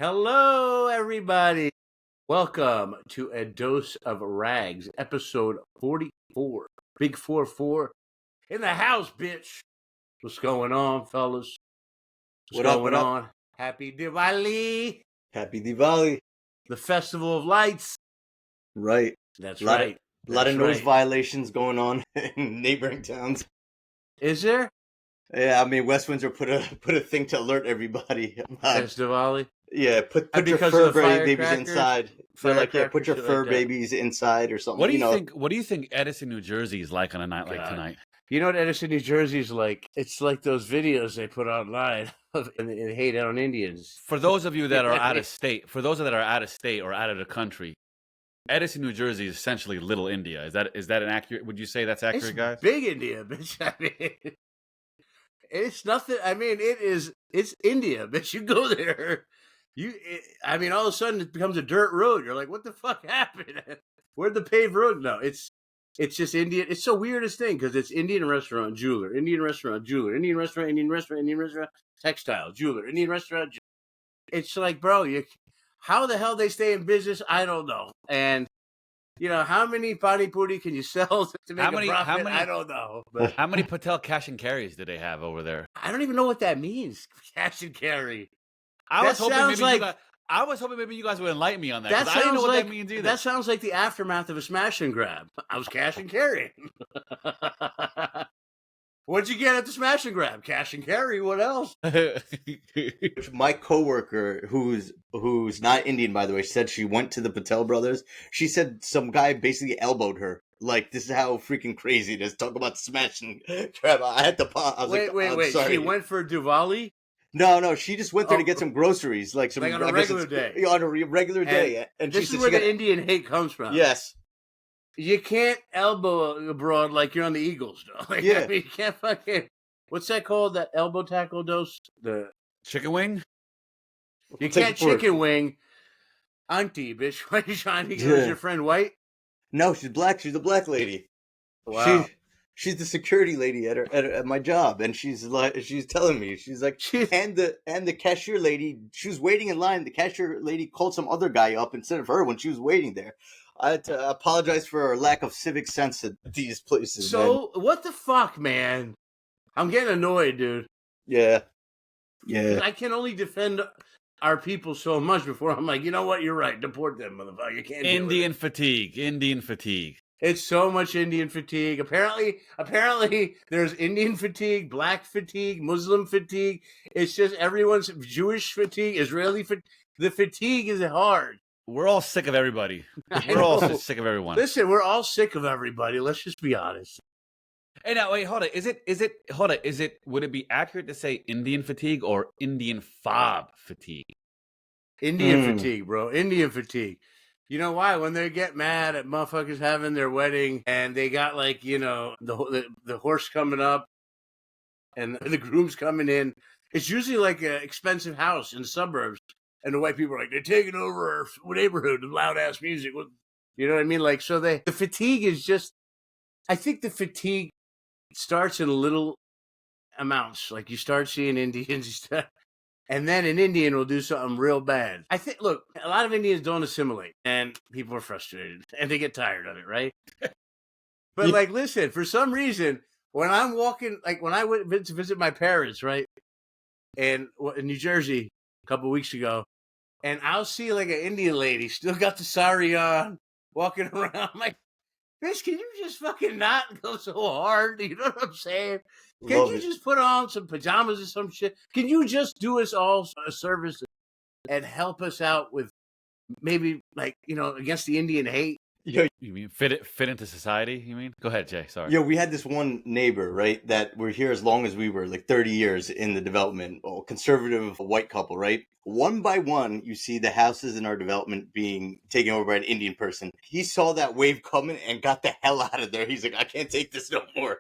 Hello, everybody. Welcome to A Dose of Raagz, episode 44. Big 4-4 in the house, bitch. What's going on, fellas? What's going on? Happy Diwali. Happy Diwali. The Festival of Lights. Right. That's right. A lot of noise violations going on in neighboring towns. Is there? Yeah, I mean, West Windsor put a thing to alert everybody. It's Diwali? Yeah, put your fur babies inside. They're like, yeah, put your fur babies inside or something. What do you think? What do you think Edison, New Jersey is like on a night like tonight? You know what Edison, New Jersey is like? It's like those videos they put online and hate on Indians. For those of you that are out of state, or out of the country, Edison, New Jersey is essentially Little India. Is that an accurate? Would you say that's accurate, guys? Big India, bitch. I mean, it's nothing. I mean, it's India, bitch. You go there. I mean, all of a sudden it becomes a dirt road. You're like, what the fuck happened? Where'd the paved road? No, it's just Indian. It's the weirdest thing because it's Indian restaurant, jeweler, Indian restaurant, jeweler, Indian restaurant, Indian restaurant, Indian restaurant, textile, jeweler, Indian restaurant. It's like, bro, how the hell they stay in business? I don't know. And you know, how many pani puri can you sell to make a profit? I don't know. But how many Patel cash and carries do they have over there? I don't even know what that means. Cash and carry. I was hoping maybe you guys would enlighten me on that. I don't know what that means either. That sounds like the aftermath of a smash and grab. I was cash and carrying. What'd you get at the smash and grab? Cash and carry. What else? My coworker, who's not Indian, by the way, said she went to the Patel brothers. She said some guy basically elbowed her. Like, this is how freaking crazy it is. Talk about smash and grab. I had to pause. I was wait. Sorry. She went for Diwali? No, she just went there to get some groceries, like on a regular day. On a regular day, and this is where the Indian hate comes from. Yes, you can't elbow abroad like you're on the Eagles, though. Like, yeah, I mean, you can't fucking. What's that called? That elbow tackle dose? The chicken wing. You can't chicken wing, auntie, bitch. Why are you trying to get your friend white? No, she's black. She's a black lady. Wow. She's the security lady at my job, and she's telling me, she's like, and the cashier lady, she was waiting in line. The cashier lady called some other guy up instead of her when she was waiting there. I had to apologize for our lack of civic sense at these places. So what the fuck, man? I'm getting annoyed, dude. Yeah. I can only defend our people so much before I'm like, you know what? You're right. Deport them, motherfucker. You can't. Indian fatigue. It's so much Indian fatigue. Apparently, there's Indian fatigue, black fatigue, Muslim fatigue. It's just everyone's Jewish fatigue, Israeli fatigue. The fatigue is hard. We're all sick of everybody. We're all sick of everyone. Listen, we're all sick of everybody. Let's just be honest. Hey, now wait, hold on. Would it be accurate to say Indian fatigue or Indian fob fatigue? Indian fatigue, bro. Indian fatigue. You know why? When they get mad at motherfuckers having their wedding and they got like, you know, the horse coming up and the groom's coming in, it's usually like an expensive house in the suburbs. And the white people are like, they're taking over our neighborhood with loud ass music. You know what I mean? Like, so the fatigue is just, I think the fatigue starts in little amounts. Like you start seeing Indians, and then an Indian will do something real bad. I think, look, a lot of Indians don't assimilate, and people are frustrated, and they get tired of it, right? But, like, listen, for some reason, when I'm walking, like, when I went to visit my parents, right, and in New Jersey a couple of weeks ago, and I'll see, like, an Indian lady still got the sari on, walking around. I'm like, bitch, can you just fucking not go so hard? You know what I'm saying? Can you just put on some pajamas or some shit? Can you just do us all a service and help us out with maybe, like, you know, against the Indian hate? You mean fit into society, you mean? Go ahead, Jay, sorry. Yeah, we had this one neighbor, right, that were here as long as we were, like 30 years in the development. Oh, conservative white couple, right? One by one, you see the houses in our development being taken over by an Indian person. He saw that wave coming and got the hell out of there. He's like, I can't take this no more.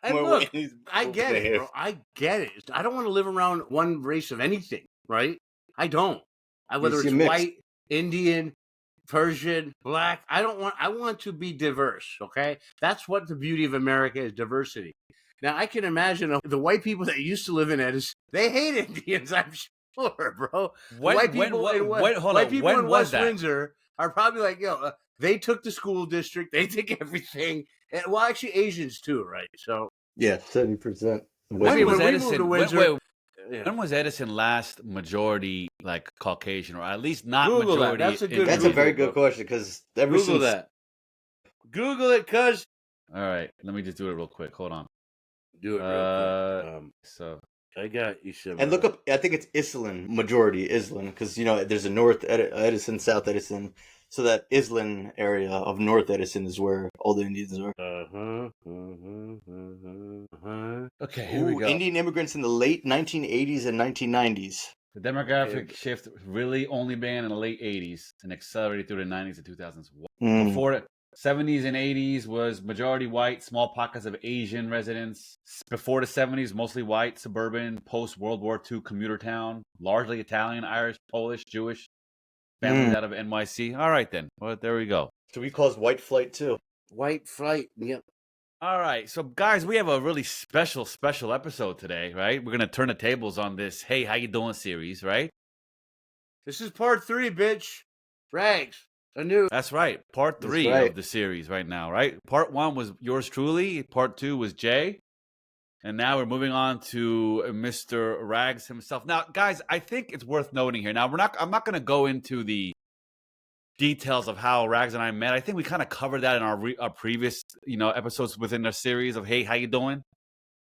And look, I get it, bro. I get it. I don't want to live around one race of anything, right? I don't. Whether it's white, Indian, Persian, black, I want to be diverse, okay? That's what the beauty of America is, diversity. Now, I can imagine the white people that used to live in Edison, they hate Indians, I'm sure. bro. When, White when, people what, in when, hold white on, people when in was West that? Windsor are probably like, yo, they took the school district, they take everything. And, well, actually, Asians too, right? So Yeah, 70%. When was when we moved Edison? to Windsor, When was Edison last majority like Caucasian, or at least not Google that. majority? That's a good That's a Google, very good bro. question because ever Google since that. Google it, cuz. All right, let me just do it real quick. Hold on. Do it real quick. So I got you some. and look up, I think it's Islin majority Islin because there's a North Edison, South Edison, so that Islin area of North Edison is where all the Indians are. okay, here we go. Indian immigrants in the late 1980s and 1990s. The demographic shift really only began in the late 80s and accelerated through the 90s and 2000s. Before it, 70s and 80s was majority white, small pockets of Asian residents. Before the 70s, mostly white, suburban, post-World War II commuter town, largely Italian, Irish, Polish, Jewish, families out of NYC. All right, then. Well, there we go. So we caused white flight too. White flight, yep. All right, so guys, we have a really special episode today, right? We're going to turn the tables on this Hey, How You Doing series, right? This is part 3, bitch. Raagz. That's right. Part 3 of the series right now, right? Part 1 was yours truly. Part 2 was Jay. And now we're moving on to Mr. Raagz himself. Now, guys, I think it's worth noting here. Now, I'm not going to go into the details of how Raagz and I met. I think we kind of covered that in our previous, episodes within the series of Hey, How You Doing?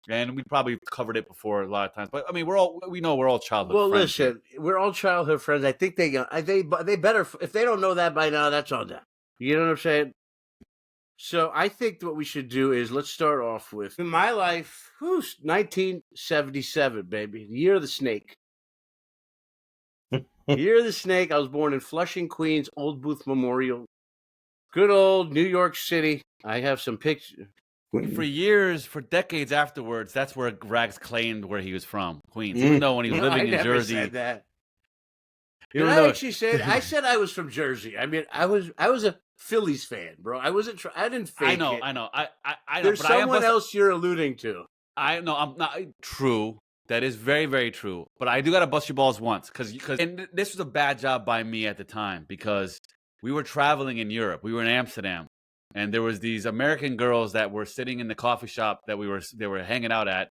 And we probably covered it before a lot of times. But I mean, we're all childhood friends. Well, listen, we're all childhood friends. I think they better, if they don't know that by now, that's on them. You know what I'm saying? So I think what we should do is let's start off with in my life. 1977, baby, the year of the snake. Year of the snake. I was born in Flushing, Queens, Old Booth Memorial. Good old New York City. I have some pictures. For decades afterwards, that's where Raagz claimed where he was from, Queens. Even though when he was living in Jersey, said that. Did I actually say it? I said I was from Jersey. I mean, I was a Phillies fan, bro. I wasn't. I didn't fake it. I know. I know. There's someone else you're alluding to. I know. I'm not true. That is very, very true. But I do got to bust your balls once because and this was a bad job by me at the time because we were traveling in Europe. We were in Amsterdam. And there was these American girls that were sitting in the coffee shop that they were hanging out at.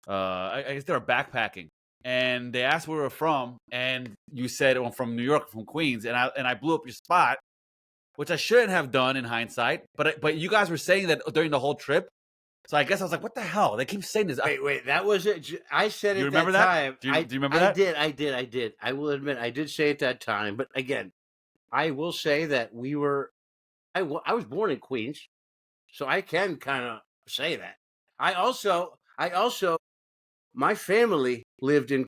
I guess they were backpacking, and they asked where we were from, and you said, "Well, from New York, from Queens," and I blew up your spot, which I shouldn't have done in hindsight. But you guys were saying that during the whole trip, so I guess I was like, "What the hell?" They keep saying this. Wait, that was it. I said it. You remember that time. Do you remember that? I did. I will admit, I did say it that time. But again, I will say that we were. I was born in Queens, so I can kind of say that. I also, my family lived in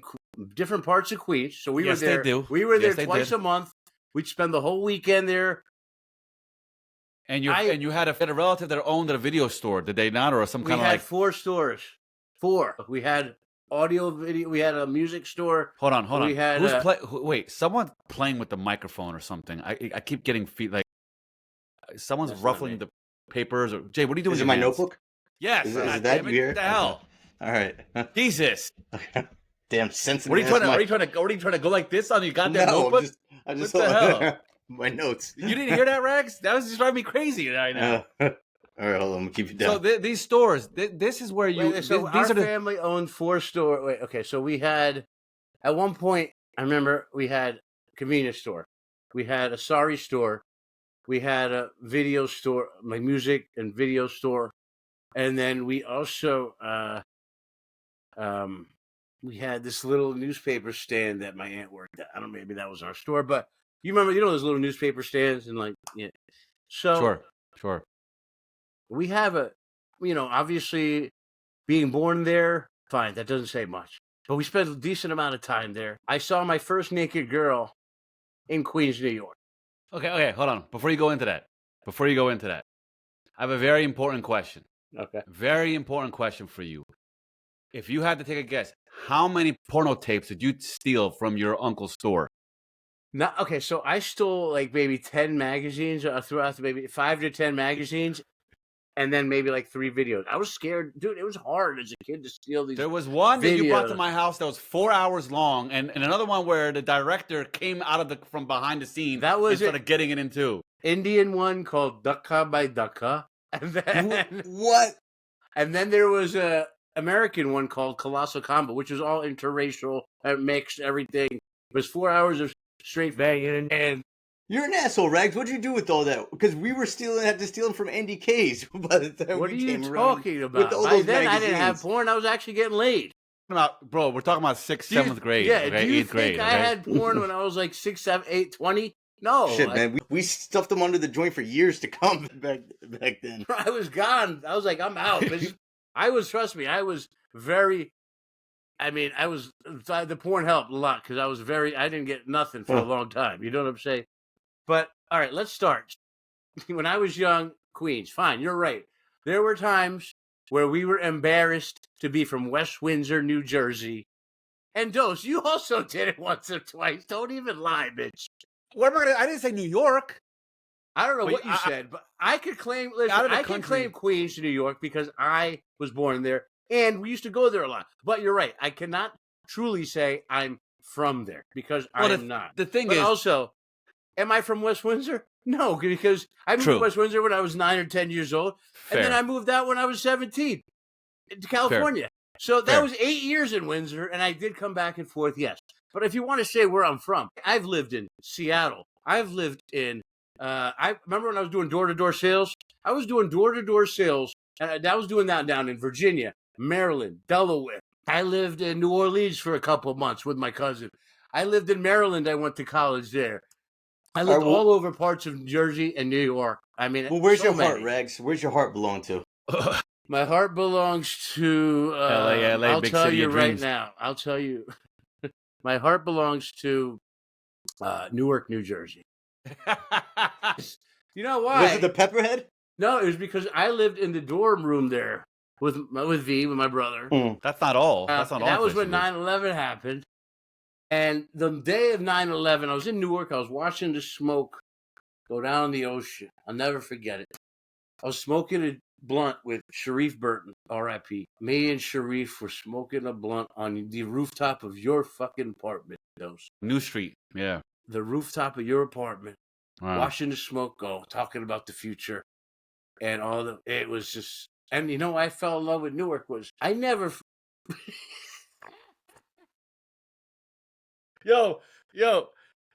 different parts of Queens, so we were there. They do. We were there twice a month. We'd spend the whole weekend there. And you had a relative that owned a video store, did they not, or some kind of like? We had 4 stores. 4. We had audio, video. We had a music store. Hold on. We had wait, someone playing with the microphone or something. I keep getting like. Someone's ruffling the papers. Or Jay, what are you doing? Is it my notebook? Yes. Is that you here? What the hell? All right. Jesus. Damn sensitive. What are you trying to go like this on your goddamn notebook? I just what the hell? My notes. You didn't hear that, Raagz? That was just driving me crazy right now. All right, hold on. I'm gonna keep you down. So these stores, this is where you. Our family owned 4 stores. Wait, okay. So we had, at one point, I remember we had a convenience store, we had a sari store. We had a video store, my music and video store, and then we also we had this little newspaper stand that my aunt worked at. I don't know, maybe that was our store, but you remember, those little newspaper stands and like, yeah. So sure. We have obviously being born there, fine, that doesn't say much, but we spent a decent amount of time there. I saw my first naked girl in Queens, New York. Okay, hold on. Before you go into that, I have a very important question. Okay. Very important question for you. If you had to take a guess, how many porno tapes did you steal from your uncle's store? Okay, so I stole like maybe 10 magazines throughout maybe 5 to 10 magazines. and then maybe like 3 videos. I was scared, dude. It was hard as a kid to steal these. There was one that you brought to videos. my house that was 4 hours long, and another one where the director came out of from behind the scene. That was and started getting it into Indian one called Ducka by Ducka, and then What? And then there was a American one called Colossal Combo, which was all interracial, mixed, everything. It was 4 hours of straight banging, and You're an asshole, Raagz. What'd you do with all that? Because we were had to steal them from Andy K's by the time what are we you came around talking with about? all By those then, I didn't have magazines. porn. I was actually getting laid. Bro, we're talking about 6th, 7th grade. Yeah, okay? do you 8th think grade. I had porn when I was like 6, 7, 8, 20? No. Shit, man. We stuffed them under the joint for years to come back then. I was gone. I was like, I'm out. Trust me, I was very... the porn helped a lot because I didn't get nothing for a long time. You know what I'm saying? But, all right, let's start. When I was young, Queens, fine, you're right. There were times where we were embarrassed to be from West Windsor, New Jersey. And Dose, you also did it once or twice. Don't even lie, bitch. What am I gonna? I didn't say New York. I don't know what you said, but I could claim. Listen, I can claim Queens, New York, because I was born there, and we used to go there a lot. But you're right. I cannot truly say I'm from there because I am not. The thing but is, also, am I from West Windsor? No, because I moved to West Windsor when I was 9 or 10 years old, and then I moved out when I was 17 to California. So that was 8 years in Windsor, and I did come back and forth, yes. But if you want to say where I'm from, I've lived in Seattle. I've lived in, I remember when I was doing door-to-door sales? I was doing door-to-door sales, and I was doing that down in Virginia, Maryland, Delaware. I lived in New Orleans for a couple of months with my cousin. I lived in Maryland. I went to college there. I lived all over parts of New Jersey and New York. I mean, well, where's your heart, Raagz? Where's your heart belong to? My heart belongs to LA, I'll big tell city you of right dreams. now. I'll tell you. My heart belongs to Newark, New Jersey. You know why? Was it the Pepperhead? No, it was because I lived in the dorm room there with V, with my brother. That's not all. That's not all. That was when 9/11 happened. And the day of 9/11, I was in Newark. I was watching the smoke go down the ocean. I'll never forget it. I was smoking a blunt with Sharif Burton, R.I.P. Me and Sharif were smoking a blunt on the rooftop of your fucking apartment, Dose. New Street, yeah. The rooftop of your apartment, watching the smoke go, talking about the future, and it was just, and you know, I fell in love with Newark was, I never... Yo,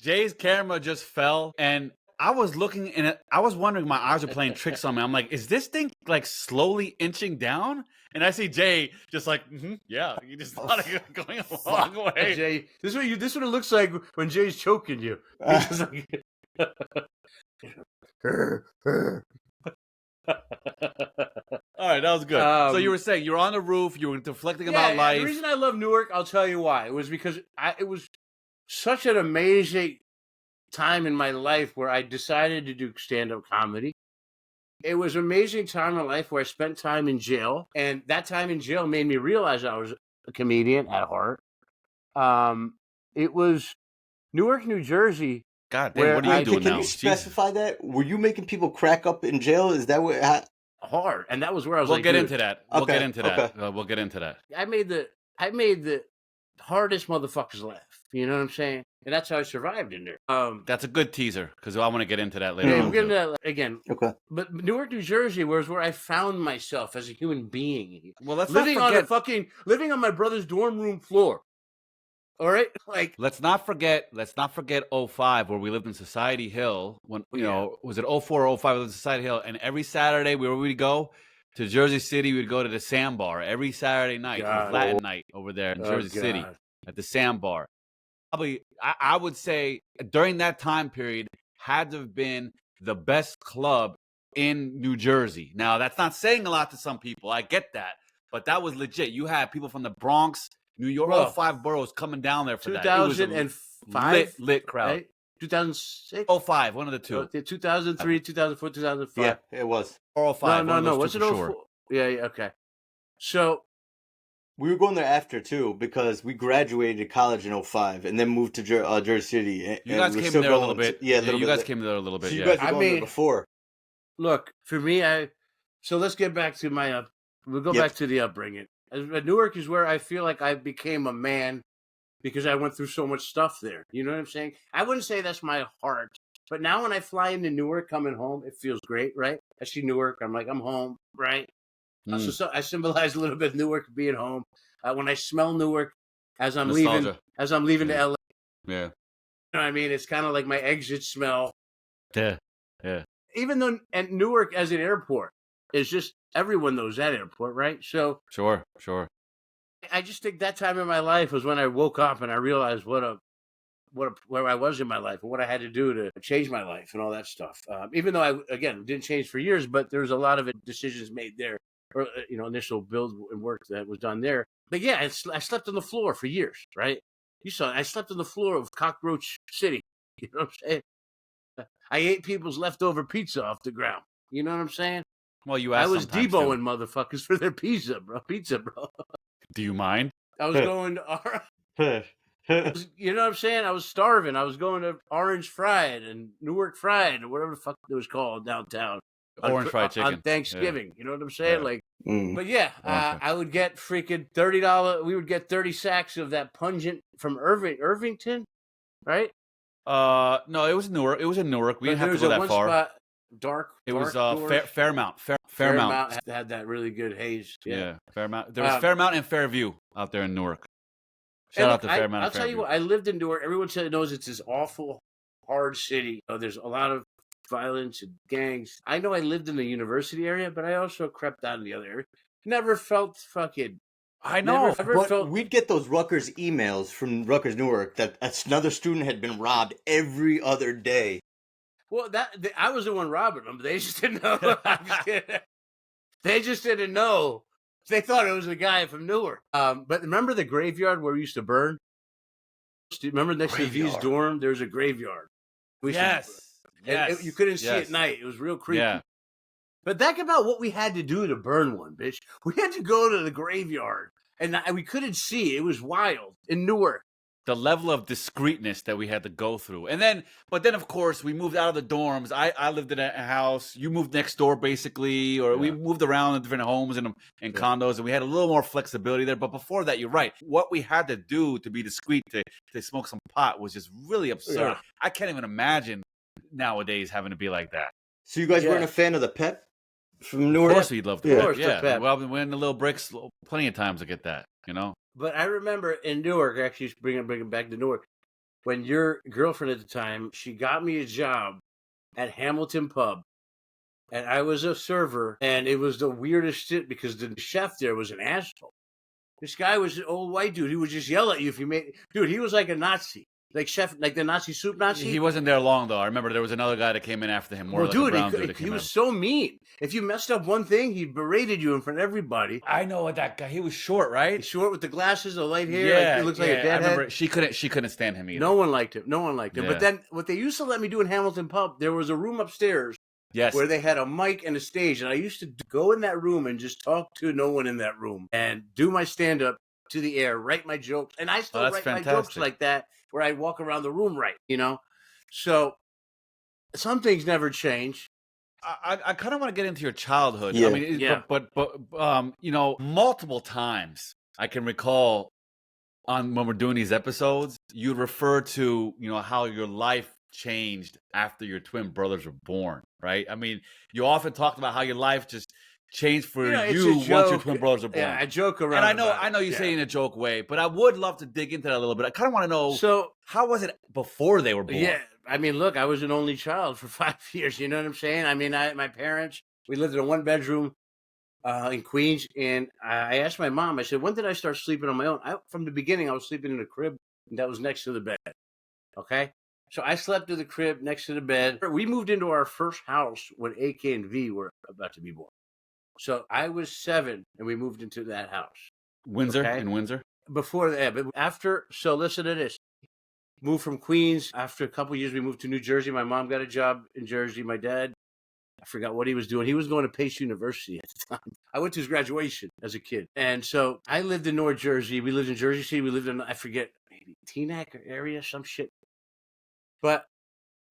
Jay's camera just fell, and I was looking in it. I was wondering, my eyes were playing tricks on me. I'm like, is this thing like slowly inching down? And I see Jay just like, yeah, you just thought it going a long way. Jay, this is what it looks like when Jay's choking you. He's just like... All right, that was good. So you were saying you're on the roof, you were deflecting about life. The reason I love Newark, I'll tell you why. It was because it was such an amazing time in my life where I decided to do stand-up comedy. It was an amazing time in life where I spent time in jail, and that time in jail made me realize I was a comedian at heart. It was Newark, New Jersey. God damn, what are you doing now? Can you specify that? Were you making people crack up in jail? Is that what... Hard, and that was where I was. We'll get into that. We'll get into that. We'll get into that. I made the hardest motherfuckers laugh. You know what I'm saying? And that's how I survived in there. That's a good teaser because I want to get into that later. Yeah, we'll get into that again. Okay. But Newark, New Jersey was where I found myself as a human being. Well, let's living not forget, living on my brother's dorm room floor. All right, like let's not forget 05 where we lived in Society Hill. When was it 04 or 05? We lived in Society Hill, and every Saturday where we'd go to Jersey City, we'd go to the Sandbar every Saturday night, Latin night over there in Jersey City at the Sandbar. Probably, I would say during that time period had to have been the best club in New Jersey. Now that's not saying a lot to some people. I get that, but that was legit. You had people from the Bronx, New York, all 5 boroughs coming down there for 2005 lit crowd. Right? 2006, 05, one of the two. 2003, 2004, 2005. Yeah, it was. Or 05. No. What's it? 04? Sure. Yeah. Okay. So we were going there after too because we graduated college in 05 and then moved to Jersey City. You guys came there a little bit. Yeah, you guys came there a little bit. So you guys were going there before. Look, for me, So let's get back to my we'll go Yep. back to the upbringing. Newark is where I feel like I became a man because I went through so much stuff there. You know what I'm saying? I wouldn't say that's my heart, but now when I fly into Newark coming home, it feels great, right? I see Newark, I'm like, I'm home, right? So I symbolize a little bit of Newark being home. When I smell Newark as I'm Nostalgia. leaving Yeah. to LA, Yeah. you know what I mean? It's kind of like my exit smell. Yeah. Yeah. Even though, and Newark as an airport is just, everyone knows that airport, right? So Sure. I just think that time in my life was when I woke up and I realized where I was in my life and what I had to do to change my life and all that stuff. Even though I, again, didn't change for years, but there's a lot of decisions made there, or initial build and work that was done there. But yeah, I slept on the floor for years, right? You saw it. I slept on the floor of Cockroach City. You know what I'm saying? I ate people's leftover pizza off the ground. You know what I'm saying? Well, you I asked was sometimes Deboing too. motherfuckers for their pizza, bro. Do you mind? I was going to, you know what I'm saying? I was starving. I was going to Orange Fried and Newark Fried or whatever the fuck it was called downtown. Orange fried chicken On Thanksgiving. You know what I'm saying? Yeah. Like, Mm. but yeah, I would get freaking $30. We would get 30 sacks of that pungent from Irvington, right? No, it was Newark. It was in Newark. We didn't have to go that far. Spot, dark. It was doors. Fairmount. Fairmount. Fairmount had that really good haze. Yeah, Fairmount. There was Fairmount and Fairview out there in Newark. Shout out to Fairmount. I'll tell you what. I lived in Newark. Everyone knows it's this awful, hard city. There's a lot of violence and gangs. I know I lived in the university area, but I also crept out in the other area. Never felt fucking. I know. But we'd get those Rutgers emails from Rutgers Newark that another student had been robbed every other day. Well, I was the one robbing them. They just didn't know. They just didn't know. They thought it was a guy from Newark. But remember the graveyard where we used to burn? Do you remember next to V's dorm? There's a graveyard. Yes. You couldn't see at night. It was real creepy. Yeah. But think about what we had to do to burn one, bitch. We had to go to the graveyard, and we couldn't see. It was wild in Newark. The level of discreetness that we had to go through. But then of course we moved out of the dorms. I lived in a house. You moved next door basically, or we moved around in different homes and condos, and we had a little more flexibility there. But before that, you're right. What we had to do to be discreet, to smoke some pot was just really absurd. Yeah. I can't even imagine nowadays having to be like that. So you guys weren't a fan of the Pep from Newark? Of course we'd love to. Yeah. Of course, yeah. the Pep. Well, I've been winning the little bricks plenty of times to get that, you know? But I remember in Newark, actually bring it back to Newark, when your girlfriend at the time, she got me a job at Hamilton Pub, and I was a server, and it was the weirdest shit because the chef there was an asshole. This guy was an old white dude. He would just yell at you if you made. Dude, he was like a Nazi, like chef, like the Nazi soup Nazi. He wasn't there long though. I remember there was another guy that came in after him. Well, dude, he was so mean. If you messed up one thing, he berated you in front of everybody. I know what that guy. He was short, right? He's short with the glasses, the light hair. Yeah, he looks like a I deadhead. remember she couldn't stand him either. No one liked him. Yeah. But then what they used to let me do in Hamilton Pub, there was a room upstairs where they had a mic and a stage, and I used to go in that room and just talk to no one in that room and do my stand-up to the air, write my jokes, and I still write my jokes like that, where I walk around the room right, you know? So some things never change. I kind of want to get into your childhood. Yeah. I mean, but you know, multiple times I can recall when we're doing these episodes, you refer to, you know, how your life changed after your twin brothers were born, right? I mean, you often talked about how your life just changed for you once your twin brothers were born. Yeah, I joke around. And I know you say it in a joke way, but I would love to dig into that a little bit. I kind of want to know. So, how was it before they were born? Yeah, I mean, look, I was an only child for 5 years. You know what I'm saying? I mean, my parents, we lived in a 1-bedroom in Queens, and I asked my mom. I said, "When did I start sleeping on my own?" From the beginning, I was sleeping in a crib that was next to the bed. Okay, so I slept in the crib next to the bed. We moved into our first house when AK and V were about to be born. So I was 7, and we moved into that house. Windsor, in Windsor? Before that, but after, so listen to this. Moved from Queens. After a couple of years, we moved to New Jersey. My mom got a job in Jersey. My dad, I forgot what he was doing. He was going to Pace University at the time. I went to his graduation as a kid. And so I lived in North Jersey. We lived in Jersey City. We lived in, I forget, maybe Teaneck area, some shit. But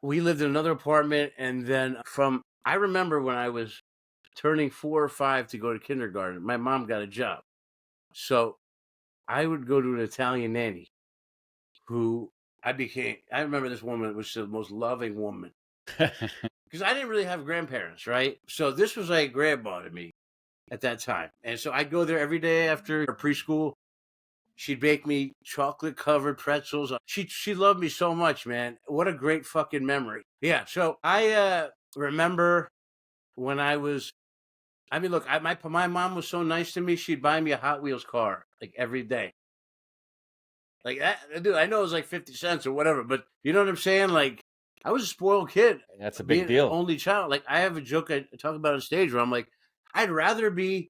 we lived in another apartment. And then I remember when I was turning 4 or 5 to go to kindergarten, my mom got a job. So I would go to an Italian nanny who I remember this woman was the most loving woman. Because I didn't really have grandparents, right? So this was like grandma to me at that time. And so I'd go there every day after preschool. She'd bake me chocolate-covered pretzels. She loved me so much, man. What a great fucking memory. Yeah, so I remember when I was... I mean, look, my mom was so nice to me, she'd buy me a Hot Wheels car, like, every day. Like, that, dude, I know it was like 50 cents or whatever, but you know what I'm saying? Like, I was a spoiled kid. That's a big being deal. An only child. Like, I have a joke I talk about on stage where I'm like, I'd rather be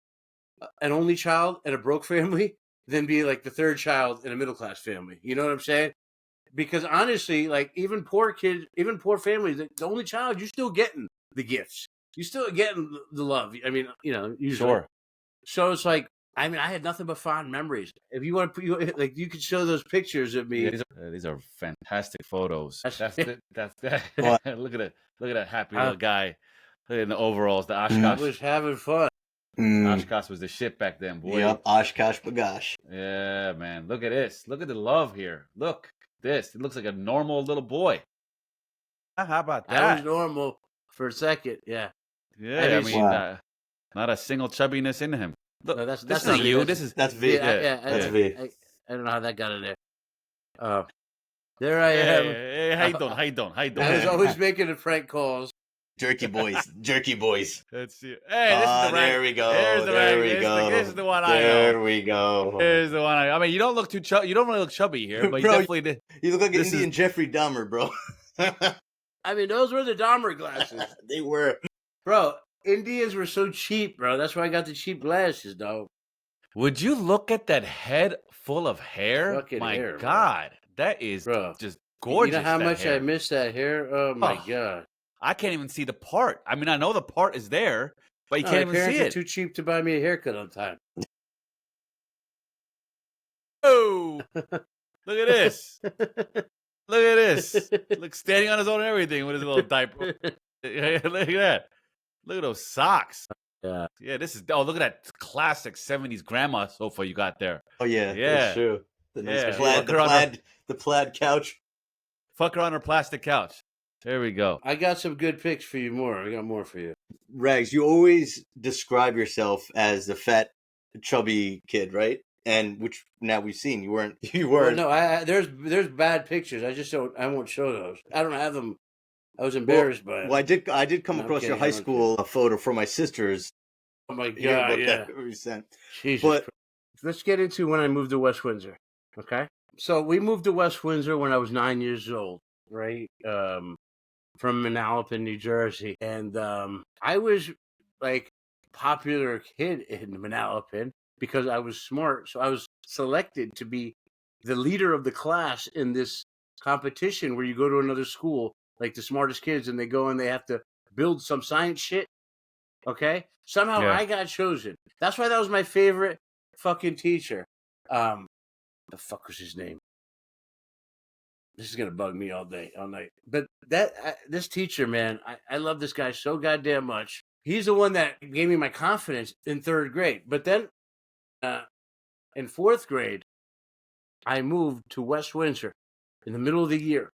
an only child in a broke family than be like the third child in a middle class family. You know what I'm saying? Because honestly, like even poor kids, even poor families, the only child, you're still getting the gifts. You're still getting the love. I mean, you know, usually. Sure. So it's like, I mean, I had nothing but fond memories. If you want to put, like, you could show those pictures of me. Yeah, these are fantastic photos. That's What? Look at that happy little guy. Look at the overalls. The Oshkosh. I was having fun. Oshkosh was the shit back then, boy. Yep, Oshkosh bagosh. Yeah, man. Look at this. Look at the love here. Look, this. It looks like a normal little boy. How about that? I was normal for a second. Yeah. Yeah, I mean, wow. Not a single chubbiness in him. Look, No, this that's isn't not you. me. That's V. Yeah, that's V. I don't know how that got in there. There I am. Hey, how you doing? I was always making the prank calls. Jerky boys. Jerky boys. Let's see. Hey, this is the there we go. There's the there rank. we go. This is the one I know. There we go. Here's the one I mean, you don't look too chubby. You don't really look chubby here, but you Bro, definitely did. You look like an Indian Jeffrey Dahmer, bro. I mean, those were the Dahmer glasses. They were. Bro, Indians were so cheap, bro. That's why I got the cheap glasses, dog. Would you look at that head full of hair? Fucking my hair, God, that is just gorgeous. You know how that much hair. I miss that hair? Oh, my God. I can't even see the part. I mean, I know the part is there, but you can't even see My parents it. are too cheap to buy me a haircut on time. Oh, look at this. Look at this. Look, standing on his own and everything with his little diaper. Look at that. Look at those socks. Yeah. Yeah, this is... Oh, look at that classic 70s grandma sofa you got there. Oh, yeah. Yeah. That's true. The nice Yeah. the plaid couch. Fuck her on her plastic couch. There we go. I got some good pics for you more. I got more for you. Rags, you always describe yourself as the fat, chubby kid, right? And which now we've seen you weren't. Well, no, there's bad pictures. I won't show those. I don't have them. I was embarrassed by it. Well, I did come across your high school photo from my sister's. Oh my God! Yeah. But let's get into when I moved to West Windsor. Okay. So we moved to West Windsor when I was 9 years old, right? From Manalapan, New Jersey, and I was like popular kid in Manalapan because I was smart. So I was selected to be the leader of the class in this competition where you go to another school, like the smartest kids, and they go and they have to build some science shit. Okay? Somehow I got chosen. That's why that was my favorite fucking teacher. The fuck was his name? This is gonna bug me all night. But this teacher, man, I love this guy so goddamn much. He's the one that gave me my confidence in third grade. But then, in fourth grade, I moved to West Windsor in the middle of the year,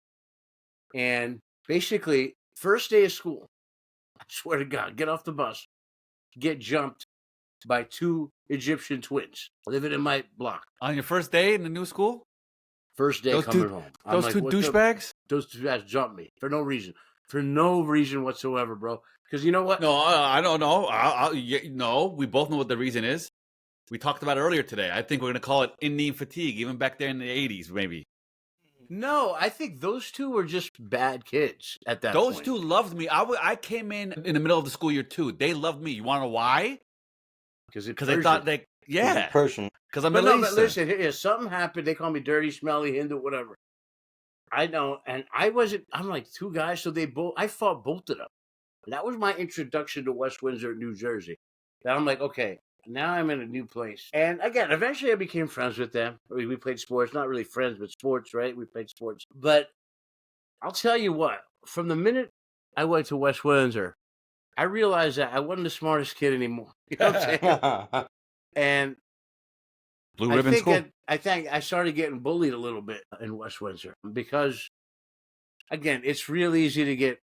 and basically, first day of school, I swear to God, get off the bus, get jumped by 2 Egyptian twins living in my block. On your first day in the new school? First day coming home. Those two douchebags? Those two guys jumped me for no reason. For no reason whatsoever, bro. Because you know what? No, I don't know. No, we both know what the reason is. We talked about it earlier today. I think we're going to call it Indian fatigue, even back there in the 80s, maybe. No, I think those two were just bad kids at that point. Those two loved me. I came in the middle of the school year, too. They loved me. You want to know why? Because they thought they... Yeah. Person. Because I'm but Middle no, Eastern. but listen, here, something happened. They call me dirty, smelly, Hindu, whatever. I know, and I wasn't. I'm like 2 guys, so I fought both of them. That was my introduction to West Windsor, New Jersey. And I'm like, okay, now I'm in a new place. And again, eventually I became friends with them. We played sports, not really friends, but sports, right? We played sports. But I'll tell you what, from the minute I went to West Windsor, I realized that I wasn't the smartest kid anymore. You know what I'm saying? And Blue ribbon school. I think I started getting bullied a little bit in West Windsor because, again, it's real easy to get